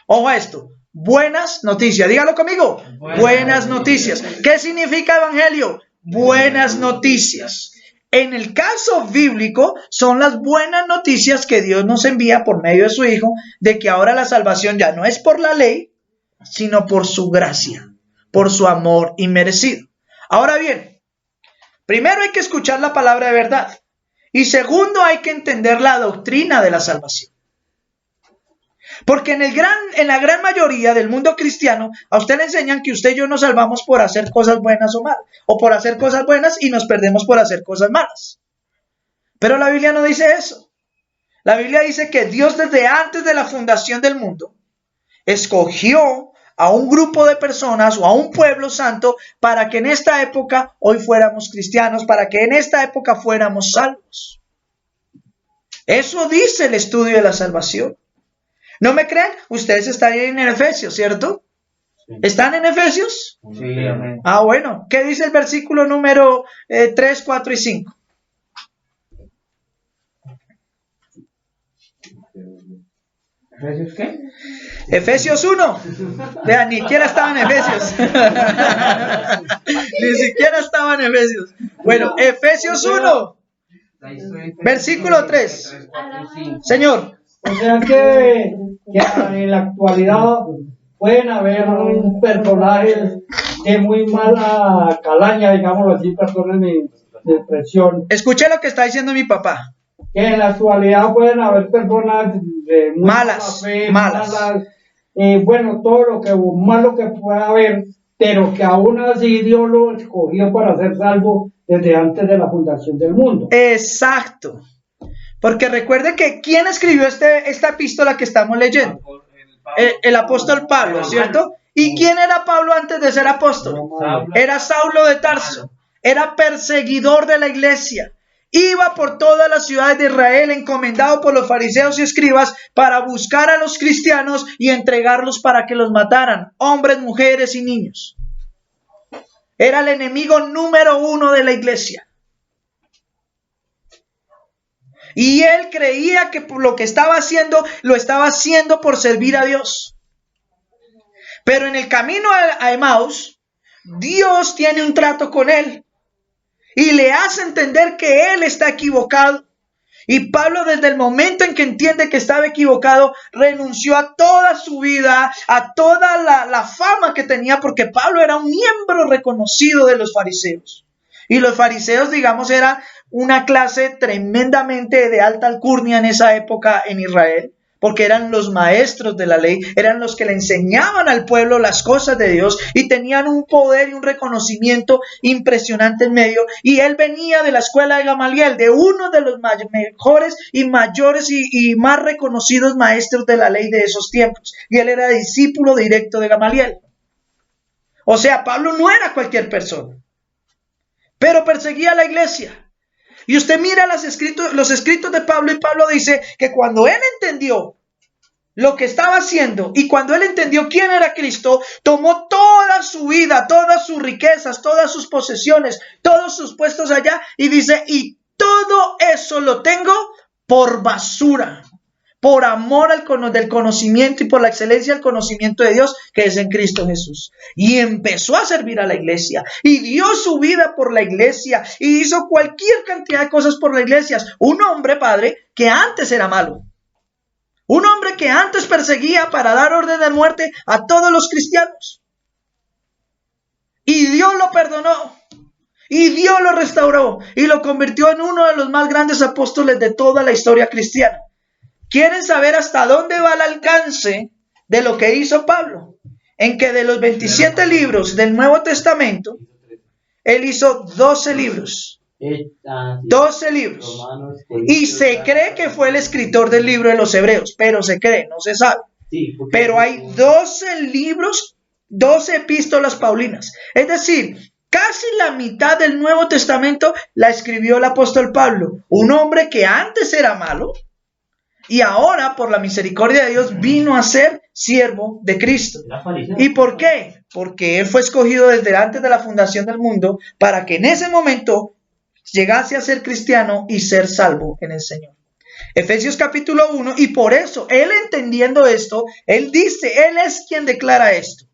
Ojo a esto, buenas noticias. Dígalo conmigo. Buenas noticias. ¿Qué significa evangelio? Buenas noticias. En el caso bíblico, son las buenas noticias que Dios nos envía por medio de su Hijo, de que ahora la salvación ya no es por la ley, sino por su gracia, por su amor inmerecido. Ahora bien, primero hay que escuchar la palabra de verdad. Y segundo, hay que entender la doctrina de la salvación. Porque en la gran mayoría del mundo cristiano, a usted le enseñan que usted y yo nos salvamos por hacer cosas buenas o malas, o por hacer cosas buenas y nos perdemos por hacer cosas malas. Pero la Biblia no dice eso. La Biblia dice que Dios desde antes de la fundación del mundo escogió a un grupo de personas o a un pueblo santo para que en esta época hoy fuéramos cristianos, para que en esta época fuéramos salvos. Eso dice el estudio de la salvación. ¿No me creen? Ustedes están en Efesios, ¿cierto? Sí. ¿Están en Efesios? Sí, amén. Ah, bueno. ¿Qué dice el versículo número 3, 4 y 5? ¿Efesios qué? Efesios 1. Vean, ni siquiera estaba en Efesios. Ni siquiera estaba en Efesios. Bueno, Efesios 1. Versículo 3. Señor. O sea que en la actualidad pueden haber personajes de muy mala calaña, digámoslo así, perdónenme de expresión. Escuché lo que está diciendo mi papá. Que en la actualidad pueden haber personas de muy malas. Bueno, todo lo que malo que pueda haber, pero que aún así Dios lo escogió para ser salvo desde antes de la fundación del mundo. Exacto. Porque recuerde que ¿quién escribió esta epístola que estamos leyendo? El apóstol Pablo, ¿cierto? ¿Y quién era Pablo antes de ser apóstol? Era Saulo de Tarso. Era perseguidor de la iglesia. Iba por todas las ciudades de Israel encomendado por los fariseos y escribas para buscar a los cristianos y entregarlos para que los mataran, hombres, mujeres y niños. Era el enemigo número 1 de la iglesia. Y él creía que por lo que estaba haciendo, lo estaba haciendo por servir a Dios. Pero en el camino a Emaús, Dios tiene un trato con él. Y le hace entender que él está equivocado. Y Pablo, desde el momento en que entiende que estaba equivocado, renunció a toda su vida, a toda la fama que tenía, porque Pablo era un miembro reconocido de los fariseos. Y los fariseos, digamos, era una clase tremendamente de alta alcurnia en esa época en Israel, porque eran los maestros de la ley, eran los que le enseñaban al pueblo las cosas de Dios y tenían un poder y un reconocimiento impresionante en medio. Y él venía de la escuela de Gamaliel, de uno de los mejores y mayores y más reconocidos maestros de la ley de esos tiempos. Y él era discípulo directo de Gamaliel. O sea, Pablo no era cualquier persona, pero perseguía a la iglesia. Y usted mira los escritos de Pablo, y Pablo dice que cuando él entendió lo que estaba haciendo y cuando él entendió quién era Cristo, tomó toda su vida, todas sus riquezas, todas sus posesiones, todos sus puestos allá, y dice, y todo eso lo tengo por basura, por amor del conocimiento y por la excelencia del conocimiento de Dios que es en Cristo Jesús. Y empezó a servir a la iglesia y dio su vida por la iglesia y hizo cualquier cantidad de cosas por la iglesia. Un hombre, padre, que antes era malo. Un hombre que antes perseguía para dar orden de muerte a todos los cristianos. Y Dios lo perdonó. Y Dios lo restauró y lo convirtió en uno de los más grandes apóstoles de toda la historia cristiana. ¿Quieren saber hasta dónde va el alcance de lo que hizo Pablo? en que de los 27 libros del Nuevo Testamento, él hizo 12 libros. 12 libros. Y se cree que fue el escritor del libro de los Hebreos, pero se cree, no se sabe. Pero hay 12 libros, 12 epístolas paulinas. Es decir, casi la mitad del Nuevo Testamento la escribió el apóstol Pablo, un hombre que antes era malo y ahora, por la misericordia de Dios, vino a ser siervo de Cristo. ¿Y por qué? Porque él fue escogido desde antes de la fundación del mundo para que en ese momento llegase a ser cristiano y ser salvo en el Señor. Efesios capítulo 1, y por eso, él entendiendo esto, él dice, él es quien declara esto.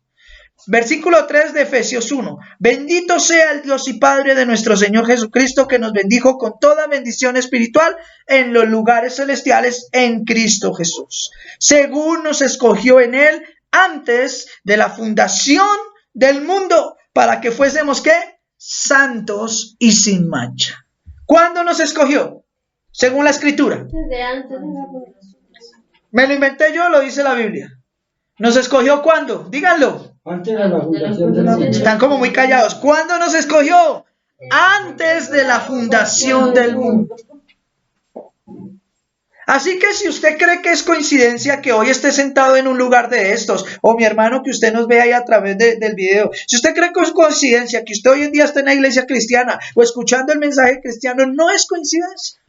Versículo 3 de Efesios 1. Bendito sea el Dios y Padre de nuestro Señor Jesucristo, que nos bendijo con toda bendición espiritual en los lugares celestiales en Cristo Jesús, según nos escogió en él antes de la fundación del mundo, para que fuésemos ¿qué? Santos y sin mancha. ¿Cuándo nos escogió? Según la Escritura. Desde antes de la fundación. ¿Me lo inventé yo o lo dice la Biblia? ¿Nos escogió cuándo? Díganlo. Antes de la fundación del mundo. Están como muy callados. ¿Cuándo nos escogió? Antes de la fundación del mundo. Así que si usted cree que es coincidencia que hoy esté sentado en un lugar de estos, o mi hermano que usted nos ve ahí a través del video, si usted cree que es coincidencia que usted hoy en día esté en la iglesia cristiana o escuchando el mensaje cristiano, no es coincidencia.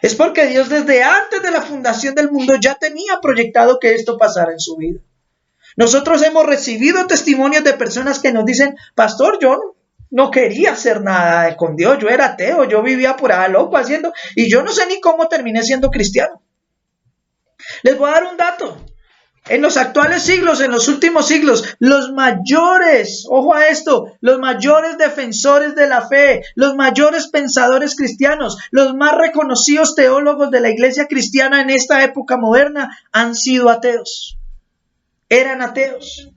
Es porque Dios desde antes de la fundación del mundo ya tenía proyectado que esto pasara en su vida. Nosotros hemos recibido testimonios de personas que nos dicen, pastor, yo no quería hacer nada con Dios, yo era ateo, yo vivía por allá loco haciendo, y yo no sé ni cómo terminé siendo cristiano. Les voy a dar un dato. En los actuales siglos, en los últimos siglos, los mayores, ojo a esto, los mayores defensores de la fe, los mayores pensadores cristianos, los más reconocidos teólogos de la iglesia cristiana en esta época moderna han sido ateos. Eran ateos.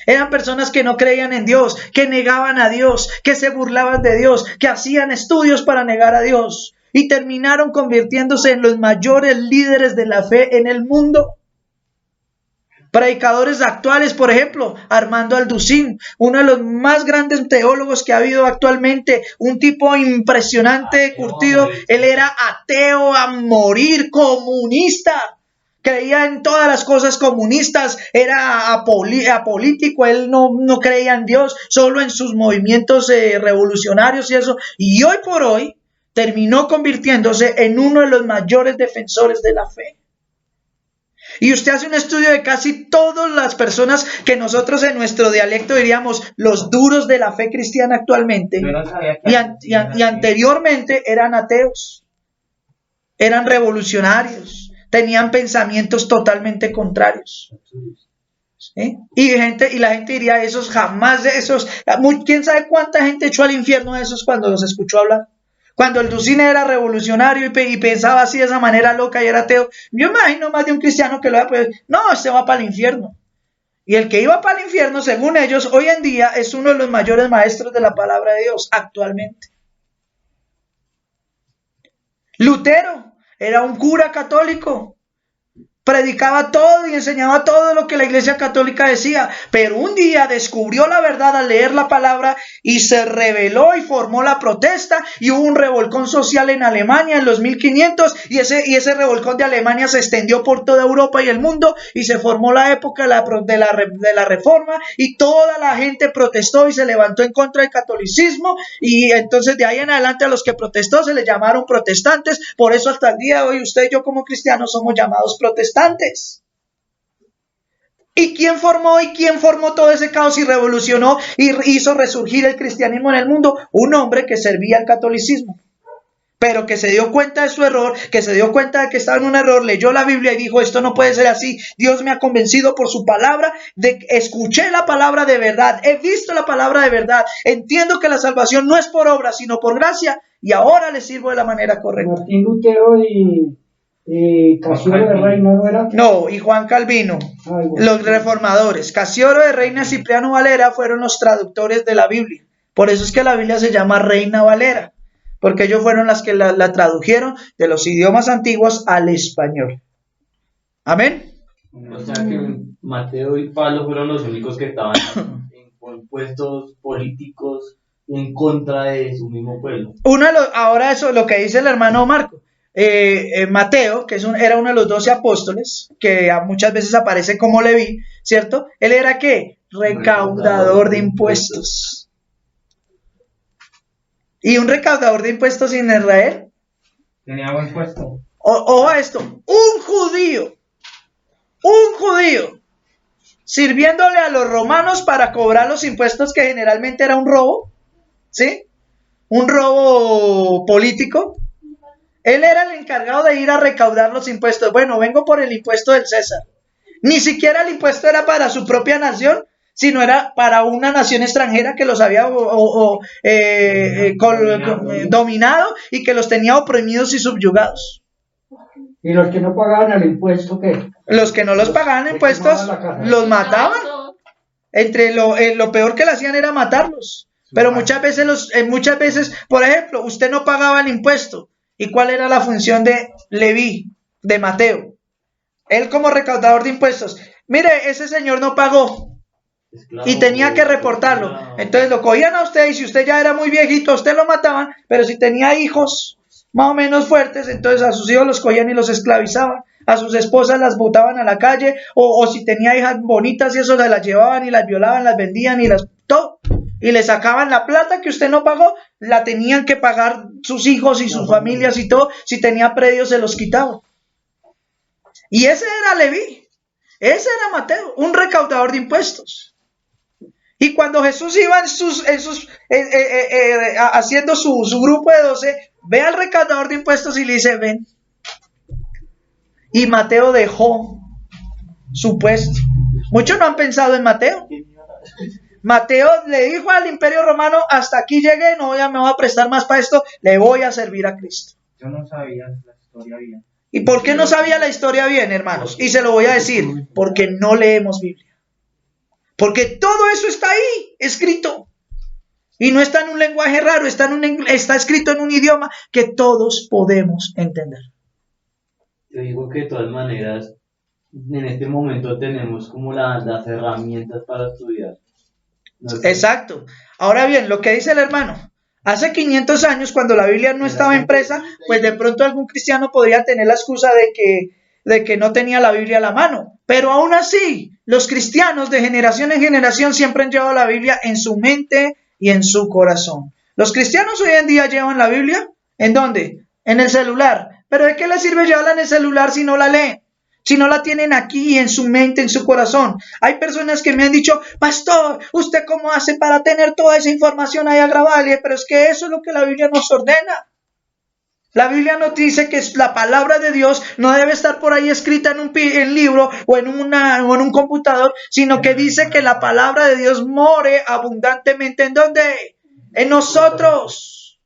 Eran personas que no creían en Dios, que negaban a Dios, que se burlaban de Dios, que hacían estudios para negar a Dios y terminaron convirtiéndose en los mayores líderes de la fe en el mundo. Predicadores actuales, por ejemplo, Armando Alducín, uno de los más grandes teólogos que ha habido actualmente, un tipo impresionante, curtido. Él era ateo a morir, comunista, creía en todas las cosas comunistas, era apolítico, él no creía en Dios, solo en sus movimientos revolucionarios y eso. Y hoy por hoy terminó convirtiéndose en uno de los mayores defensores de la fe. Y usted hace un estudio de casi todas las personas que nosotros en nuestro dialecto diríamos los duros de la fe cristiana actualmente. Y anteriormente eran ateos, eran revolucionarios, tenían pensamientos totalmente contrarios. ¿Sí? Y la gente diría, esos jamás de esos, ¿quién sabe cuánta gente echó al infierno de esos cuando los escuchó hablar? Cuando el Alducín era revolucionario y pensaba así de esa manera loca y era ateo, yo me imagino más de un cristiano que lo va pues, no, se va para el infierno. Y el que iba para el infierno, según ellos, hoy en día es uno de los mayores maestros de la palabra de Dios actualmente. Lutero era un cura católico. Predicaba todo y enseñaba todo lo que la iglesia católica decía, pero un día descubrió la verdad al leer la palabra y se rebeló y formó la protesta y hubo un revolcón social en Alemania en los 1500 y ese revolcón de Alemania se extendió por toda Europa y el mundo y se formó la época de la Reforma y toda la gente protestó y se levantó en contra del catolicismo y entonces de ahí en adelante a los que protestó se les llamaron protestantes, por eso hasta el día de hoy usted y yo como cristianos somos llamados protestantes. ¿Y quién formó todo ese caos y revolucionó y hizo resurgir el cristianismo en el mundo? Un hombre que servía al catolicismo, pero que se dio cuenta de su error, que se dio cuenta de que estaba en un error, leyó la Biblia y dijo, esto no puede ser así, Dios me ha convencido por su palabra, escuché la palabra de verdad, he visto la palabra de verdad, entiendo que la salvación no es por obra, sino por gracia, y ahora le sirvo de la manera correcta. Martín Lutero y Casiodoro de Reina, ¿no era? No, y Juan Calvino, bueno. Los reformadores. Casiodoro de Reina y Cipriano Valera fueron los traductores de la Biblia. Por eso es que la Biblia se llama Reina Valera, porque ellos fueron las que la tradujeron de los idiomas antiguos al español. Amén. O sea que Mateo y Pablo fueron los únicos que estaban en puestos políticos en contra de su mismo pueblo. Ahora eso, lo que dice el hermano Marco. Mateo, que era uno de los 12 apóstoles, que muchas veces aparece como Leví, ¿cierto? Él era ¿qué? Recaudador de impuestos. ¿Y un recaudador de impuestos en Israel? Tenía buen puesto. O esto, un judío, sirviéndole a los romanos para cobrar los impuestos, que generalmente era un robo, ¿sí? Un robo político. Él era el encargado de ir a recaudar los impuestos. Bueno, vengo por el impuesto del César. Ni siquiera el impuesto era para su propia nación, sino era para una nación extranjera que los había dominado y que los tenía oprimidos y subyugados. Y los que no pagaban el impuesto, ¿qué? Los que no los pagaban impuestos los mataban. Lo peor que le hacían era matarlos. Pero muchas veces, por ejemplo, usted no pagaba el impuesto. ¿Y cuál era la función de Leví, de Mateo? Él como recaudador de impuestos. Mire, ese señor no pagó. Y tenía que reportarlo. Entonces lo cogían a usted, y si usted ya era muy viejito, a usted lo mataban. Pero si tenía hijos más o menos fuertes, entonces a sus hijos los cogían y los esclavizaban. A sus esposas las botaban a la calle, o si tenía hijas bonitas y eso, se las llevaban y las violaban, las vendían y todo. Y le sacaban la plata que usted no pagó, la tenían que pagar sus hijos y sus familias y todo. Si tenía predios, se los quitaban. Y ese era Leví, ese era Mateo, un recaudador de impuestos. Y cuando Jesús iba haciendo su grupo de 12, ve al recaudador de impuestos y le dice, ven. Y Mateo dejó su puesto. Muchos no han pensado en Mateo. Mateo le dijo al Imperio Romano, hasta aquí llegué, me voy a prestar más para esto, le voy a servir a Cristo. Yo no sabía la historia bien. ¿Y por qué no sabía la historia bien, hermanos? Y se lo voy a decir, porque no leemos Biblia. Porque todo eso está ahí, escrito. Y no está en un lenguaje raro, está escrito en un idioma que todos podemos entender. Yo digo que de todas maneras, en este momento tenemos como las herramientas para estudiar. No sé. Exacto. Ahora bien, lo que dice el hermano, hace 500 años, cuando la Biblia no estaba impresa, pues de pronto algún cristiano podría tener la excusa de que no tenía la Biblia a la mano. Pero aún así, los cristianos de generación en generación siempre han llevado la Biblia en su mente y en su corazón. Los cristianos hoy en día llevan la Biblia, ¿en dónde? En el celular. ¿Pero de qué les sirve llevarla en el celular si no la leen? Si no la tienen aquí en su mente, en su corazón. Hay personas que me han dicho, pastor, ¿usted cómo hace para tener toda esa información ahí grabada? Pero es que eso es lo que la Biblia nos ordena. La Biblia nos dice que la palabra de Dios no debe estar por ahí escrita en un libro o en un computador, sino que dice que la palabra de Dios more abundantemente. ¿En dónde? En nosotros.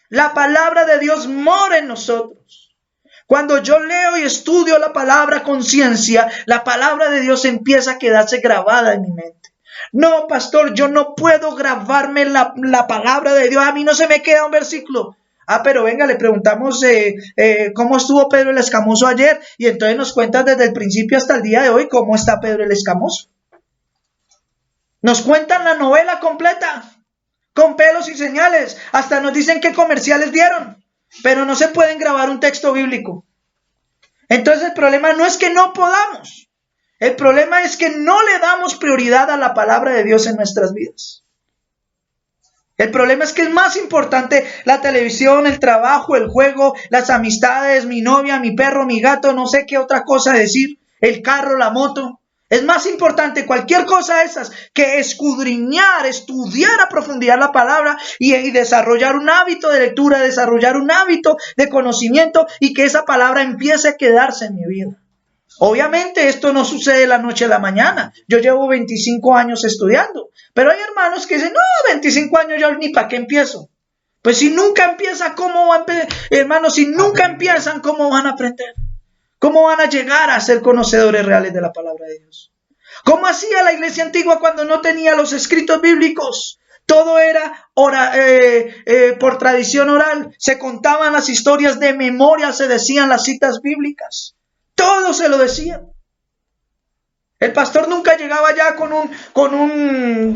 La palabra de Dios mora en nosotros. Cuando yo leo y estudio la palabra con ciencia, la palabra de Dios empieza a quedarse grabada en mi mente. No, pastor, yo no puedo grabarme la palabra de Dios. A mí no se me queda un versículo. Pero venga, le preguntamos cómo estuvo Pedro el Escamoso ayer. Y entonces nos cuentan desde el principio hasta el día de hoy cómo está Pedro el Escamoso. Nos cuentan la novela completa, con pelos y señales. Hasta nos dicen qué comerciales dieron. Pero no se pueden grabar un texto bíblico. Entonces el problema no es que no podamos. El problema es que no le damos prioridad a la palabra de Dios en nuestras vidas. El problema es que es más importante la televisión, el trabajo, el juego, las amistades, mi novia, mi perro, mi gato, no sé qué otra cosa decir, el carro, la moto. Es más importante cualquier cosa de esas que escudriñar, estudiar a profundidad la palabra y desarrollar un hábito de lectura, desarrollar un hábito de conocimiento y que esa palabra empiece a quedarse en mi vida. Obviamente esto no sucede de la noche a la mañana. Yo llevo 25 años estudiando, pero hay hermanos que dicen, no, 25 años yo ni para qué empiezo. Pues si nunca empieza, ¿cómo van a aprender? Hermanos, si nunca empiezan, ¿cómo van a aprender? ¿Cómo van a llegar a ser conocedores reales de la palabra de Dios? ¿Cómo hacía la iglesia antigua cuando no tenía los escritos bíblicos? Todo era por tradición oral. Se contaban las historias de memoria, se decían las citas bíblicas. Todo se lo decían. El pastor nunca llegaba ya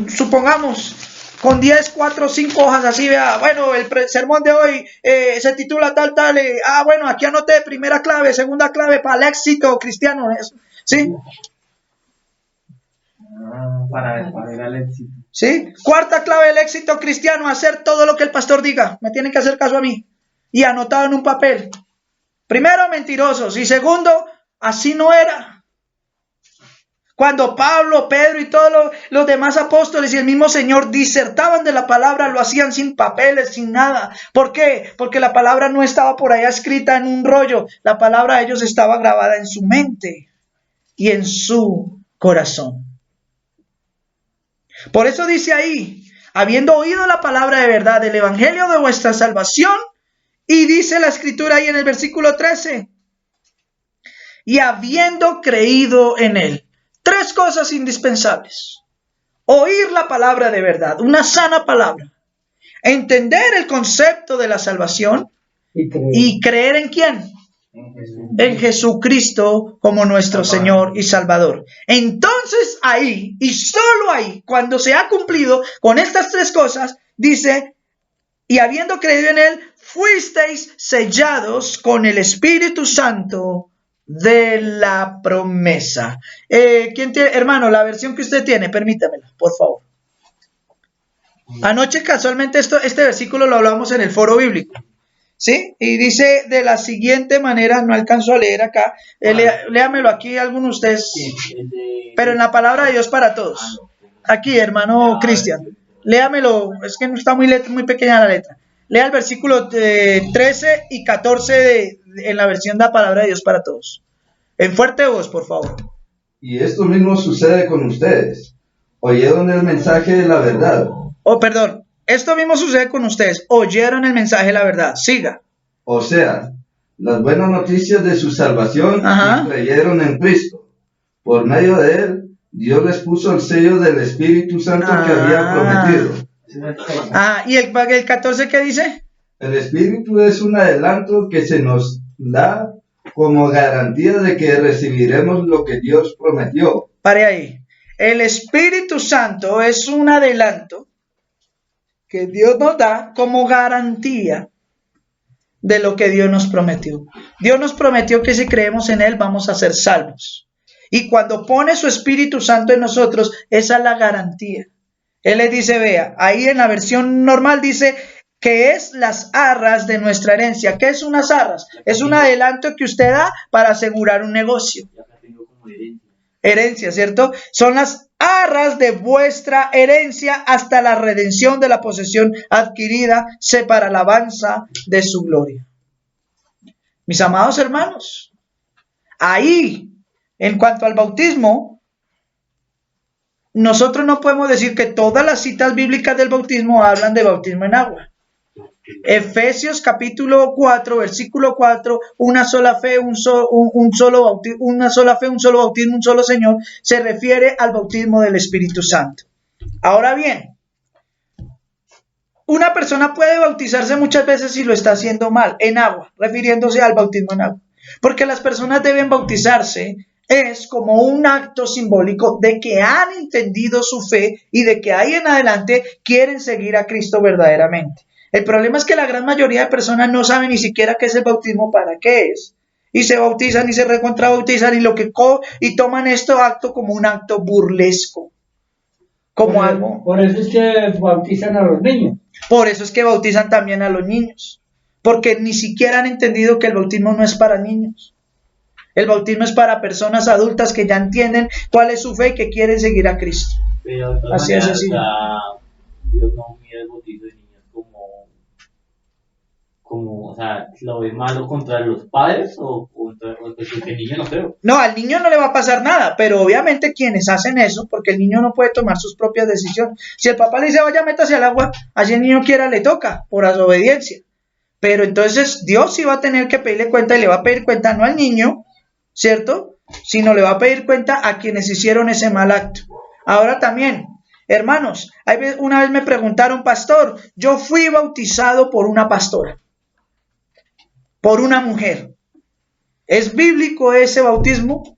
supongamos, con 10, 4, 5 hojas así, vea, bueno, el sermón de hoy se titula tal, bueno, aquí anoté primera clave, segunda clave para el éxito cristiano, ¿sí? Para ir al éxito. ¿Sí? Cuarta clave del éxito cristiano, hacer todo lo que el pastor diga, me tienen que hacer caso a mí, y anotado en un papel. Primero, mentirosos, y segundo, así no era. Cuando Pablo, Pedro y todos los demás apóstoles y el mismo Señor disertaban de la palabra, lo hacían sin papeles, sin nada. ¿Por qué? Porque la palabra no estaba por allá escrita en un rollo. La palabra de ellos estaba grabada en su mente y en su corazón. Por eso dice ahí, habiendo oído la palabra de verdad del evangelio de vuestra salvación, y dice la escritura ahí en el versículo 13, y habiendo creído en él. 3 cosas indispensables. Oír la palabra de verdad, una sana palabra. Entender el concepto de la salvación y creer en ¿quién? En Jesucristo como nuestro Señor y Salvador. Entonces ahí, y solo ahí, cuando se ha cumplido con estas 3 cosas, dice, y habiendo creído en él, fuisteis sellados con el Espíritu Santo de la promesa. ¿Quién tiene, hermano, la versión que usted tiene? Permítamela, por favor. Anoche casualmente este versículo lo hablamos en el foro bíblico, ¿sí? Y dice de la siguiente manera, no alcanzo a leer acá, léamelo aquí alguno de ustedes, pero en la palabra de Dios para todos. Aquí, hermano Cristian, léamelo, es que no está muy pequeña la letra. Lea el versículo 13 y 14 en la versión de la palabra de Dios para todos. En fuerte voz, por favor. Y esto mismo sucede con ustedes. Oyeron el mensaje de la verdad. Oh, perdón. Esto mismo sucede con ustedes. Oyeron el mensaje de la verdad. Siga. O sea, las buenas noticias de su salvación. Ajá. Y creyeron en Cristo. Por medio de él, Dios les puso el sello del Espíritu Santo que había prometido. ¿Y el 14 qué dice? El Espíritu es un adelanto que se nos da como garantía de que recibiremos lo que Dios prometió. Pare ahí. El Espíritu Santo es un adelanto que Dios nos da como garantía de lo que Dios nos prometió. Dios nos prometió que si creemos en él vamos a ser salvos. Y cuando pone su Espíritu Santo en nosotros, esa es la garantía. Él le dice, vea, ahí en la versión normal dice que es las arras de nuestra herencia. ¿Qué es unas arras? Es un adelanto que usted da para asegurar un negocio. Herencia, ¿cierto? Son las arras de vuestra herencia hasta la redención de la posesión adquirida, para alabanza de su gloria. Mis amados hermanos, ahí, en cuanto al bautismo, nosotros no podemos decir que todas las citas bíblicas del bautismo hablan de bautismo en agua. Efesios capítulo 4, versículo 4, una sola fe, un solo bautismo, un solo Señor, se refiere al bautismo del Espíritu Santo. Ahora bien, una persona puede bautizarse muchas veces si lo está haciendo mal, en agua, refiriéndose al bautismo en agua. Porque las personas deben bautizarse es como un acto simbólico de que han entendido su fe y de que ahí en adelante quieren seguir a Cristo verdaderamente. El problema es que la gran mayoría de personas no saben ni siquiera qué es el bautismo, para qué es. Y se bautizan y se recontrabautizan y toman este acto como un acto burlesco. Como algo. Por eso es que bautizan a los niños. Por eso es que bautizan también a los niños. Porque ni siquiera han entendido que el bautismo no es para niños. El bautismo es para personas adultas que ya entienden cuál es su fe y que quieren seguir a Cristo. Pero así es así. Dios no mira el bautizo de niños como, o sea, ¿lo ve malo contra los padres o que el niño no creo? No, al niño no le va a pasar nada, pero obviamente quienes hacen eso, porque el niño no puede tomar sus propias decisiones. Si el papá le dice, vaya, métase al agua, así el niño quiera, le toca, por desobediencia. Pero entonces Dios sí va a tener que pedirle cuenta y le va a pedir cuenta no al niño, ¿cierto? Sino le va a pedir cuenta a quienes hicieron ese mal acto. Ahora también, hermanos, una vez me preguntaron, pastor, yo fui bautizado por una pastora, por una mujer. ¿Es bíblico ese bautismo?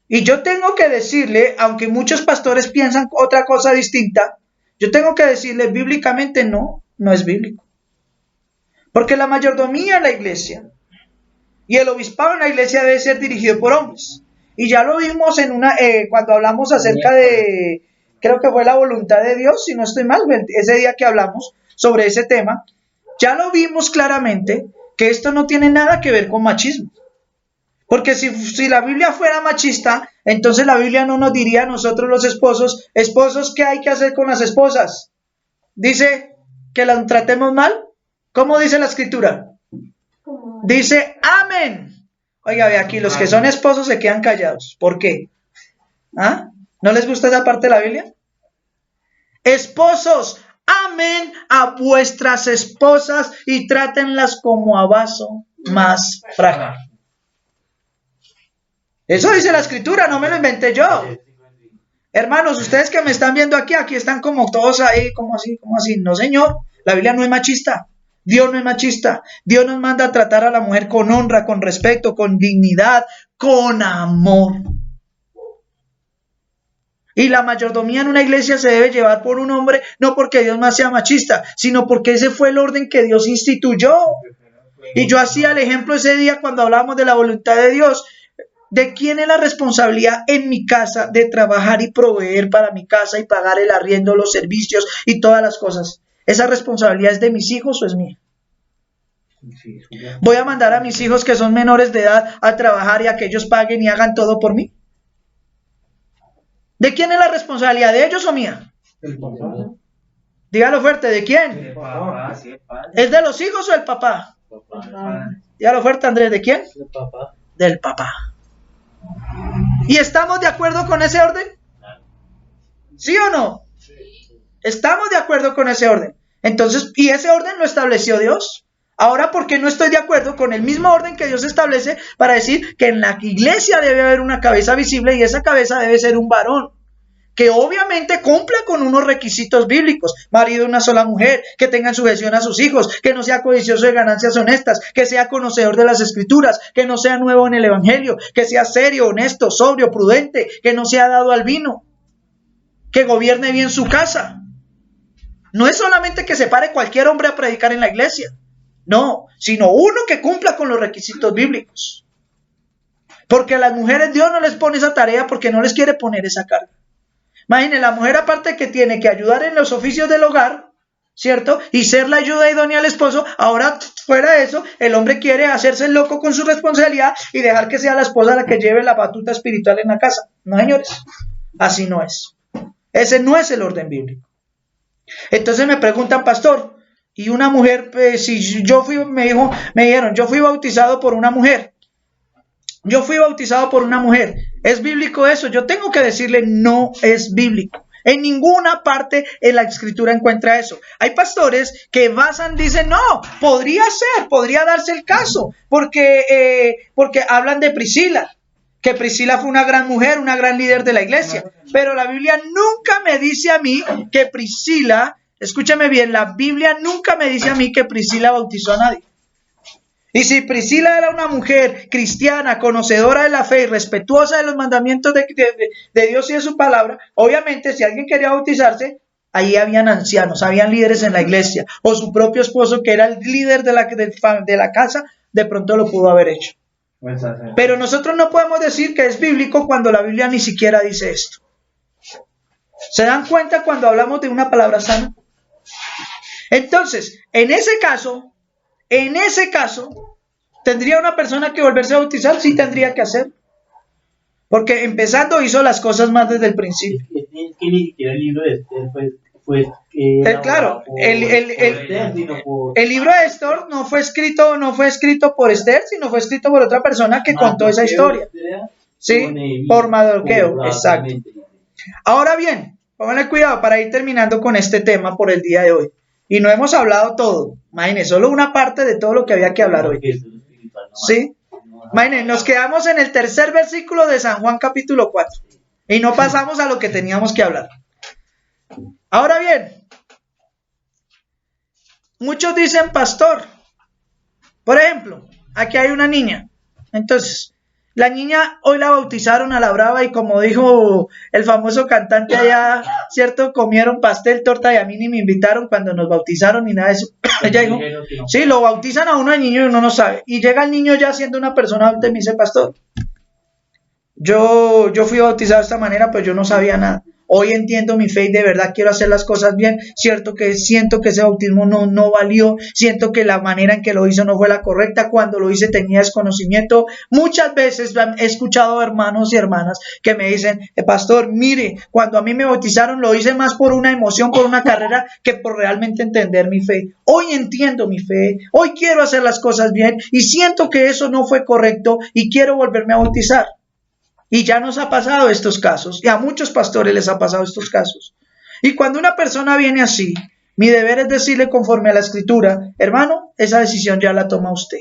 Y yo tengo que decirle, aunque muchos pastores piensan otra cosa distinta, yo tengo que decirle bíblicamente no es bíblico. Porque la mayordomía en la iglesia y el obispado en la iglesia debe ser dirigido por hombres. Y ya lo vimos cuando hablamos acerca de, creo que fue la voluntad de Dios, si no estoy mal, ese día que hablamos sobre ese tema, ya lo vimos claramente que esto no tiene nada que ver con machismo. Porque si la Biblia fuera machista, entonces la Biblia no nos diría a nosotros los esposos, ¿qué hay que hacer con las esposas? Dice que las tratemos mal. ¿Cómo dice la escritura? Dice amén. Oiga, ve aquí, los que son esposos se quedan callados. ¿Por qué? ¿Ah? ¿No les gusta esa parte de la Biblia? Esposos, amen a vuestras esposas y trátenlas como a vaso más frágil. Eso dice la escritura, no me lo inventé yo. Hermanos, ustedes que me están viendo aquí están como todos ahí, como así. No, señor, la Biblia no es machista. Dios no es machista. Dios nos manda a tratar a la mujer con honra, con respeto, con dignidad, con amor. Y la mayordomía en una iglesia se debe llevar por un hombre, no porque Dios más sea machista, sino porque ese fue el orden que Dios instituyó. Y yo hacía el ejemplo ese día cuando hablábamos de la voluntad de Dios. ¿De quién es la responsabilidad en mi casa de trabajar y proveer para mi casa y pagar el arriendo, los servicios y todas las cosas? ¿Esa responsabilidad es de mis hijos o es mía? ¿Voy a mandar a mis hijos que son menores de edad a trabajar y a que ellos paguen y hagan todo por mí? ¿De quién es la responsabilidad? ¿De ellos o mía? Dígalo fuerte, ¿de quién? ¿Es de los hijos o del papá? Dígalo fuerte, Andrés, ¿de quién? Del papá. ¿Y estamos de acuerdo con ese orden? ¿Sí o no? Estamos de acuerdo con ese orden. Entonces, ¿y ese orden lo estableció Dios? Ahora, ¿por qué no estoy de acuerdo con el mismo orden que Dios establece para decir que en la iglesia debe haber una cabeza visible y esa cabeza debe ser un varón? Que obviamente cumpla con unos requisitos bíblicos, marido de una sola mujer, que tenga en sujeción a sus hijos, que no sea codicioso de ganancias honestas, que sea conocedor de las escrituras, que no sea nuevo en el evangelio, que sea serio, honesto, sobrio, prudente, que no sea dado al vino, que gobierne bien su casa. No es solamente que se pare cualquier hombre a predicar en la iglesia, no, sino uno que cumpla con los requisitos bíblicos. Porque a las mujeres Dios no les pone esa tarea porque no les quiere poner esa carga. Imagínense, la mujer aparte que tiene que ayudar en los oficios del hogar, ¿cierto? Y ser la ayuda idónea al esposo, ahora fuera de eso, el hombre quiere hacerse el loco con su responsabilidad y dejar que sea la esposa la que lleve la batuta espiritual en la casa. No, señores, así no es. Ese no es el orden bíblico. Entonces me preguntan, pastor, y una mujer, si yo fui, me dijeron, yo fui bautizado por una mujer. Yo fui bautizado por una mujer. ¿Es bíblico eso? Yo tengo que decirle, no es bíblico. En ninguna parte en la escritura encuentra eso. Hay pastores que dicen, no, podría ser, podría darse el caso, porque hablan de Priscila, que Priscila fue una gran mujer, una gran líder de la iglesia. Pero la Biblia nunca me dice a mí que Priscila, escúchame bien, la Biblia nunca me dice a mí que Priscila bautizó a nadie. Y si Priscila era una mujer cristiana, conocedora de la fe y respetuosa de los mandamientos de Dios y de su palabra, obviamente si alguien quería bautizarse, ahí habían ancianos, habían líderes en la iglesia, o su propio esposo que era el líder de la casa, de pronto lo pudo haber hecho. Pero nosotros no podemos decir que es bíblico cuando la Biblia ni siquiera dice esto. ¿Se dan cuenta cuando hablamos de una palabra sana? Entonces, en ese caso, ¿tendría una persona que volverse a bautizar? Sí, tendría que hacer. Porque empezando hizo las cosas más desde el principio. Es que ni siquiera el libro de Esther fue claro, el libro de Esther no fue escrito por Esther, sino fue escrito por otra persona que contó esa historia. Sí, por Mardoqueo, exacto. Ahora bien, pónganle cuidado para ir terminando con este tema por el día de hoy. Y no hemos hablado todo. Imagínense, solo una parte de todo lo que había que hablar hoy. ¿Sí? Imagínense, nos quedamos en el tercer versículo de San Juan capítulo 4. Y no pasamos a lo que teníamos que hablar. Ahora bien, muchos dicen pastor. Por ejemplo, aquí hay una niña. Entonces, La niña hoy la bautizaron a la brava y como dijo el famoso cantante allá, ¿cierto? Comieron pastel, torta y a mí ni me invitaron cuando nos bautizaron ni nada de eso. Ella dijo, sí, lo bautizan a uno de niño y uno no sabe. Y llega el niño ya siendo una persona adulta y me dice, pastor, yo fui bautizado de esta manera, pues yo no sabía nada. Hoy entiendo mi fe y de verdad quiero hacer las cosas bien. Cierto que siento que ese bautismo no valió. Siento que la manera en que lo hizo no fue la correcta. Cuando lo hice tenía desconocimiento. Muchas veces he escuchado hermanos y hermanas que me dicen, pastor, mire, cuando a mí me bautizaron lo hice más por una emoción, por una carrera, que por realmente entender mi fe. Hoy entiendo mi fe. Hoy quiero hacer las cosas bien y siento que eso no fue correcto y quiero volverme a bautizar. Y ya nos ha pasado estos casos, y a muchos pastores les ha pasado estos casos. Y cuando una persona viene así, mi deber es decirle conforme a la Escritura, hermano, esa decisión ya la toma usted.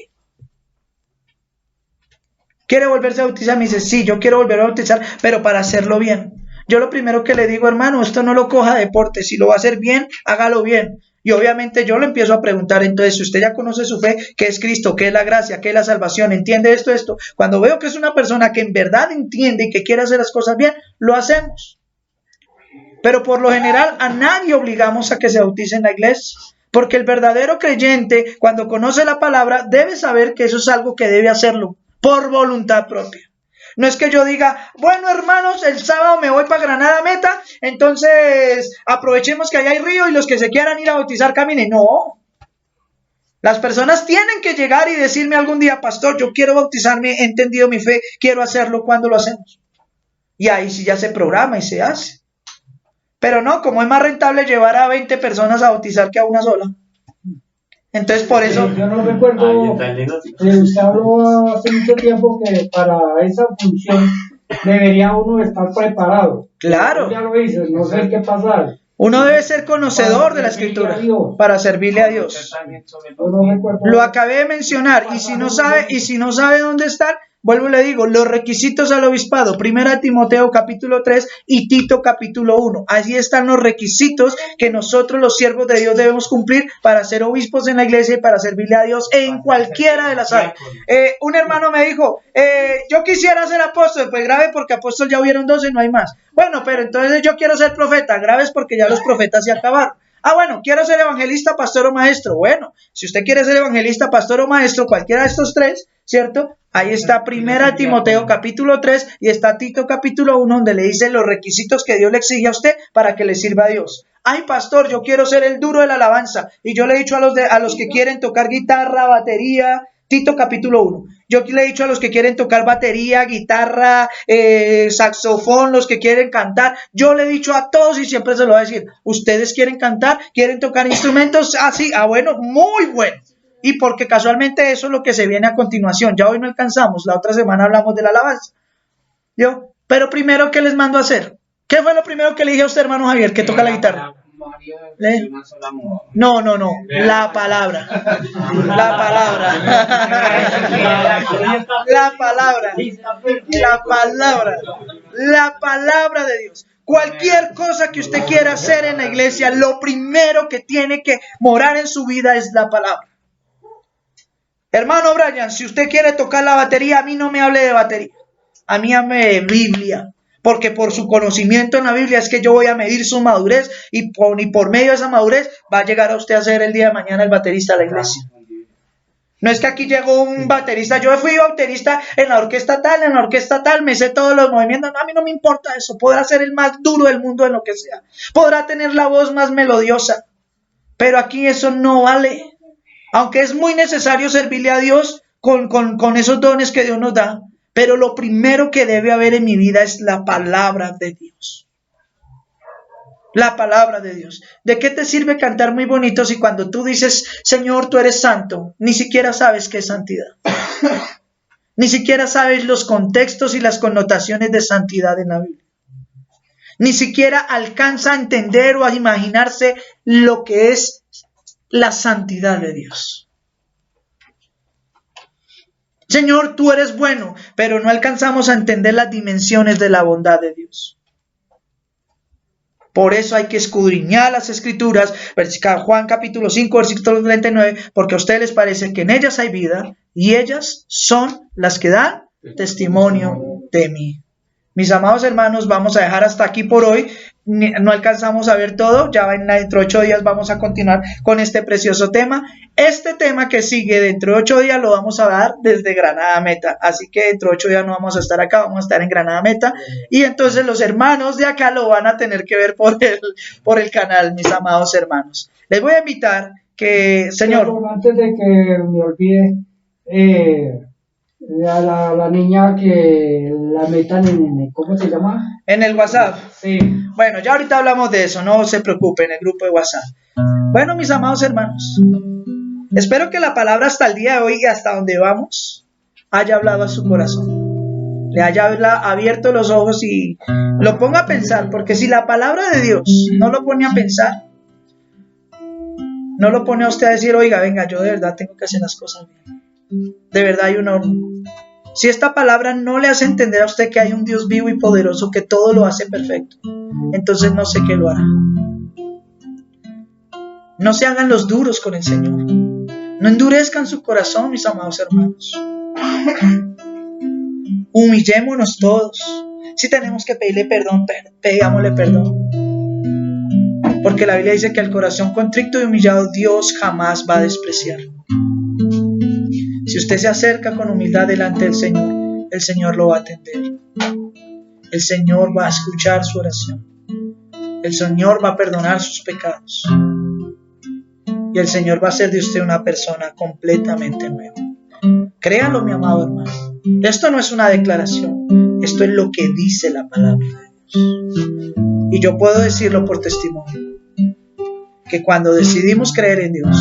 ¿Quiere volverse a bautizar? Me dice, sí, yo quiero volver a bautizar, pero para hacerlo bien. Yo lo primero que le digo, hermano, esto no lo coja de deporte, si lo va a hacer bien, hágalo bien. Y obviamente yo le empiezo a preguntar, entonces, si usted ya conoce su fe, ¿qué es Cristo? ¿Qué es la gracia? ¿Qué es la salvación? ¿Entiende esto? Cuando veo que es una persona que en verdad entiende y que quiere hacer las cosas bien, lo hacemos. Pero por lo general a nadie obligamos a que se bautice en la iglesia. Porque el verdadero creyente, cuando conoce la palabra, debe saber que eso es algo que debe hacerlo por voluntad propia. No es que yo diga, bueno hermanos, el sábado me voy para Granada Meta, entonces aprovechemos que allá hay río y los que se quieran ir a bautizar caminen. No. Las personas tienen que llegar y decirme algún día, pastor, yo quiero bautizarme, he entendido mi fe, quiero hacerlo. ¿Cuándo lo hacemos? Y ahí sí ya se programa y se hace. Pero no, como es más rentable llevar a 20 personas a bautizar que a una sola. Entonces por eso... Yo no recuerdo, se habló hace mucho tiempo que para esa función debería uno estar preparado. Claro. Ya lo hice, no sé qué pasar. Uno debe ser conocedor de la Escritura para servirle a Dios. Lo acabé de mencionar y si no sabe dónde estar, vuelvo y le digo, los requisitos al obispado, 1 Timoteo capítulo 3 y Tito capítulo 1. Allí están los requisitos que nosotros los siervos de Dios debemos cumplir para ser obispos en la iglesia y para servirle a Dios en cualquiera de las áreas. Un hermano me dijo, yo quisiera ser apóstol, pues grave porque apóstol ya hubieron 12 y no hay más. Bueno, pero entonces yo quiero ser profeta, graves porque ya los profetas se acabaron. Bueno, quiero ser evangelista, pastor o maestro. Bueno, si usted quiere ser evangelista, pastor o maestro, cualquiera de estos tres, ¿cierto? Ahí está 1 Timoteo capítulo 3 y está Tito capítulo 1 donde le dice los requisitos que Dios le exige a usted para que le sirva a Dios. Ay, pastor, yo quiero ser el duro de la alabanza. Y yo le he dicho a los que quieren tocar guitarra, batería, Tito capítulo 1. Yo le he dicho a los que quieren tocar batería, guitarra, saxofón, los que quieren cantar. Yo le he dicho a todos y siempre se lo voy a decir. ¿Ustedes quieren cantar? ¿Quieren tocar instrumentos? Sí, bueno, muy bueno. Y porque casualmente eso es lo que se viene a continuación. Ya hoy no alcanzamos. La otra semana hablamos de la alabanza. Pero primero, ¿qué les mando a hacer? ¿Qué fue lo primero que le dije a usted, hermano Javier, que toca la guitarra? No. La palabra. La palabra. La palabra. La palabra. La palabra de Dios. Cualquier cosa que usted quiera hacer en la iglesia, lo primero que tiene que morar en su vida es la palabra. Hermano Brian, si usted quiere tocar la batería, a mí no me hable de batería. A mí hable de Biblia. Porque por su conocimiento en la Biblia es que yo voy a medir su madurez y por medio de esa madurez va a llegar a usted a ser el día de mañana el baterista de la iglesia. No es que aquí llegó un baterista, yo fui baterista en la orquesta tal, me sé todos los movimientos. No, a mí no me importa eso, podrá ser el más duro del mundo en lo que sea, podrá tener la voz más melodiosa, pero aquí eso no vale. Aunque es muy necesario servirle a Dios con esos dones que Dios nos da, pero lo primero que debe haber en mi vida es la palabra de Dios. La palabra de Dios. ¿De qué te sirve cantar muy bonito si cuando tú dices, Señor, tú eres santo, ni siquiera sabes qué es santidad? Ni siquiera sabes los contextos y las connotaciones de santidad en la Biblia. Ni siquiera alcanza a entender o a imaginarse lo que es la santidad de Dios. Señor, tú eres bueno, pero no alcanzamos a entender las dimensiones de la bondad de Dios. Por eso hay que escudriñar las Escrituras, Juan capítulo 5, versículo 39, porque a ustedes les parece que en ellas hay vida y ellas son las que dan testimonio de mí. Mis amados hermanos, vamos a dejar hasta aquí por hoy. No alcanzamos a ver todo, ya dentro de 8 días vamos a continuar con este precioso tema. Este tema que sigue dentro de 8 días lo vamos a dar desde Granada Meta, así que dentro de 8 días no vamos a estar acá, vamos a estar en Granada Meta, y entonces los hermanos de acá lo van a tener que ver por el canal, mis amados hermanos. Les voy a invitar que, señor, Pero antes de que me olvide, a la niña que la metan en, ¿cómo se llama? en el WhatsApp. Sí. Bueno, ya ahorita hablamos de eso, no se preocupen, en el grupo de WhatsApp. Bueno, mis amados hermanos, espero que la palabra hasta el día de hoy y hasta donde vamos haya hablado a su corazón, le haya abierto los ojos y lo ponga a pensar, porque si la palabra de Dios no lo pone a pensar, no lo pone a usted a decir, oiga, venga, yo de verdad tengo que hacer las cosas bien, de verdad hay un orden. Si esta palabra no le hace entender a usted que hay un Dios vivo y poderoso que todo lo hace perfecto, entonces no sé qué lo hará. No se hagan los duros con el Señor. No endurezcan su corazón, mis amados hermanos. Humillémonos todos. Si tenemos que pedirle perdón, pidámosle perdón. Porque la Biblia dice que al corazón contrito y humillado Dios jamás va a despreciar. Si usted se acerca con humildad delante del Señor, el Señor lo va a atender. El Señor va a escuchar su oración. El Señor va a perdonar sus pecados. Y el Señor va a hacer de usted una persona completamente nueva. Créalo, mi amado hermano. Esto no es una declaración. Esto es lo que dice la palabra de Dios. Y yo puedo decirlo por testimonio. Que cuando decidimos creer en Dios,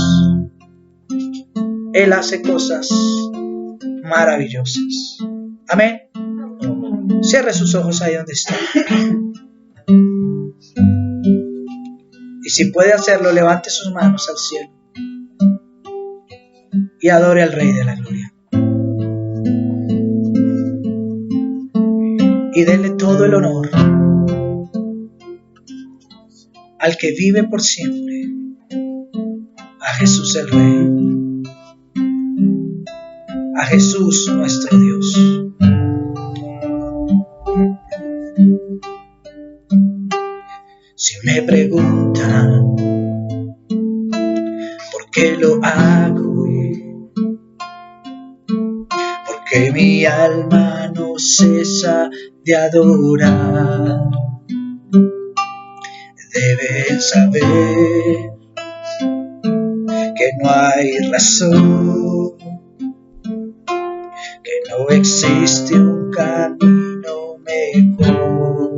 Él hace cosas maravillosas. Amén. Cierre sus ojos ahí donde está. Y si puede hacerlo, levante sus manos al cielo y adore al Rey de la Gloria. Y denle todo el honor al que vive por siempre, a Jesús el Rey, a Jesús nuestro Dios. Si me preguntan por qué lo hago, porque mi alma no cesa de adorar, deben saber que no hay razón, que no existe un camino mejor.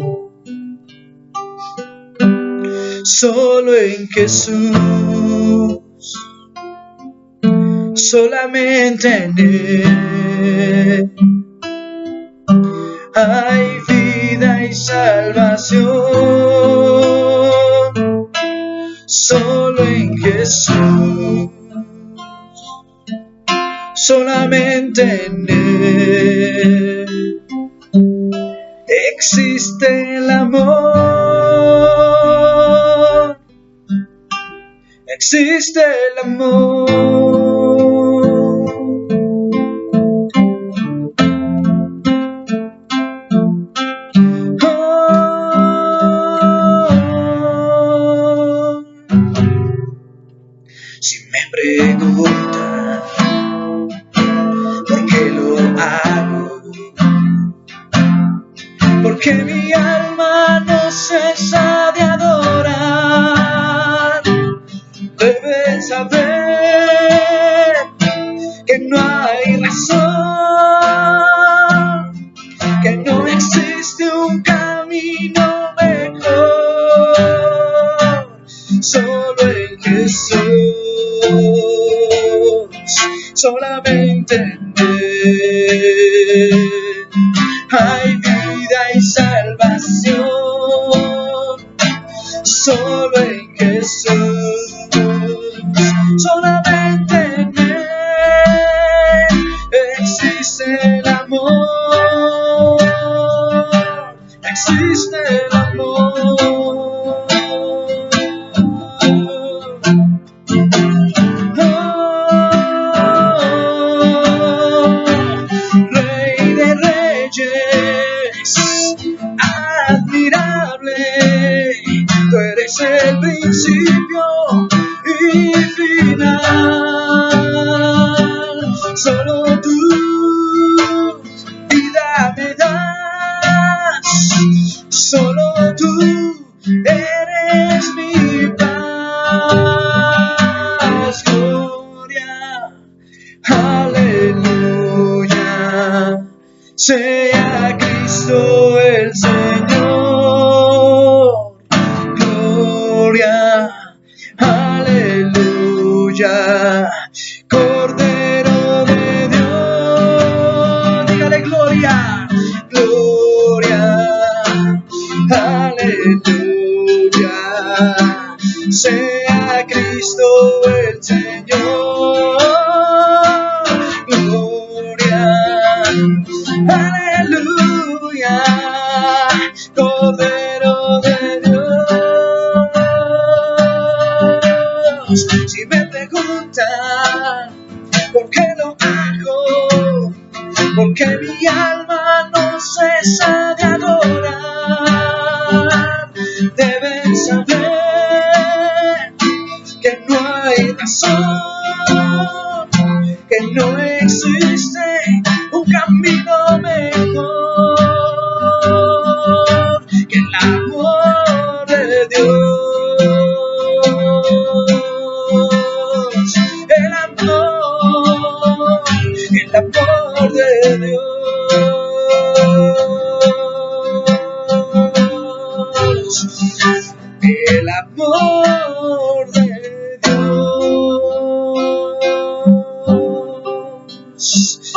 Solo en Jesús, solamente en Él hay vida y salvación. Solo en Jesús, solamente en Él existe el amor. Existe el amor. Oh. Si me preguntan por qué lo hago, porque mi alma no cesa de adorar, deben saber que no hay razón, que no existe un camino mejor. Solo en Jesús, solamente en Él hay vida y salvación. Solo en Jesús, solamente en Él existe el amor. Existe el amor. Oh, Rey de sea Cristo el Señor. Gloria, aleluya, Cordero de Dios. Dígale gloria, gloria, aleluya, sea Cristo el Señor. Gloria, aleluya, Cordero de Dios. Si me preguntan por qué lo hago, porque mi alma no cesa de adorar, deben saber que no hay razón, que no existe un camino mejor que el amor de Dios, el amor de Dios, el amor de Dios.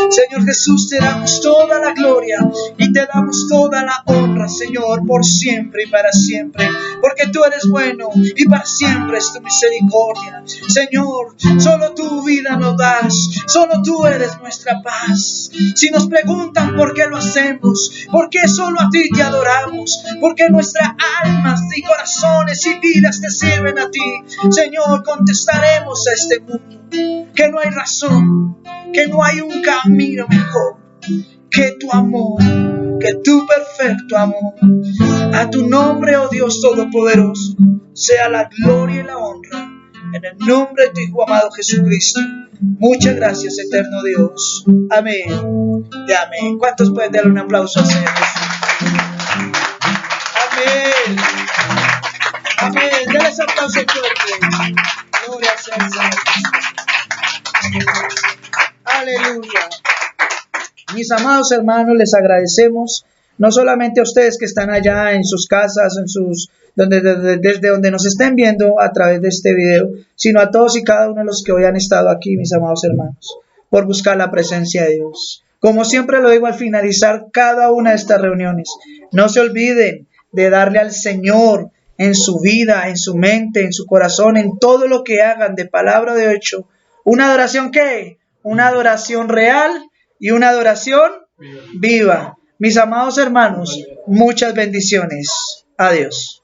Señor Jesús, te damos toda la gloria y te damos toda la honra, Señor, por siempre y para siempre, porque tú eres bueno y para siempre es tu misericordia. Señor, solo tu vida nos das, solo tú eres nuestra paz. Si nos preguntan por qué lo hacemos, por qué solo a ti te adoramos, por qué nuestras almas y corazones y vidas te sirven a ti, Señor, contestaremos a este mundo que no hay razón, que no hay un camino mejor que tu amor, que tu perfecto amor. A tu nombre, oh Dios Todopoderoso, sea la gloria y la honra, en el nombre de tu Hijo amado Jesucristo. Muchas gracias, eterno Dios. Amén y amén. ¿Cuántos pueden darle un aplauso al Señor Jesús? Amén. Amén. Dale ese aplauso fuerte. Gloria sea al Señor. Aleluya. Mis amados hermanos, les agradecemos no solamente a ustedes que están allá en sus casas, desde donde nos estén viendo a través de este video, sino a todos y cada uno de los que hoy han estado aquí, mis amados hermanos, por buscar la presencia de Dios. Como siempre lo digo al finalizar cada una de estas reuniones, no se olviden de darle al Señor en su vida, en su mente, en su corazón, en todo lo que hagan de palabra o de hecho, una adoración ¿qué? Una adoración real y una adoración viva. Mis amados hermanos, muchas bendiciones. Adiós.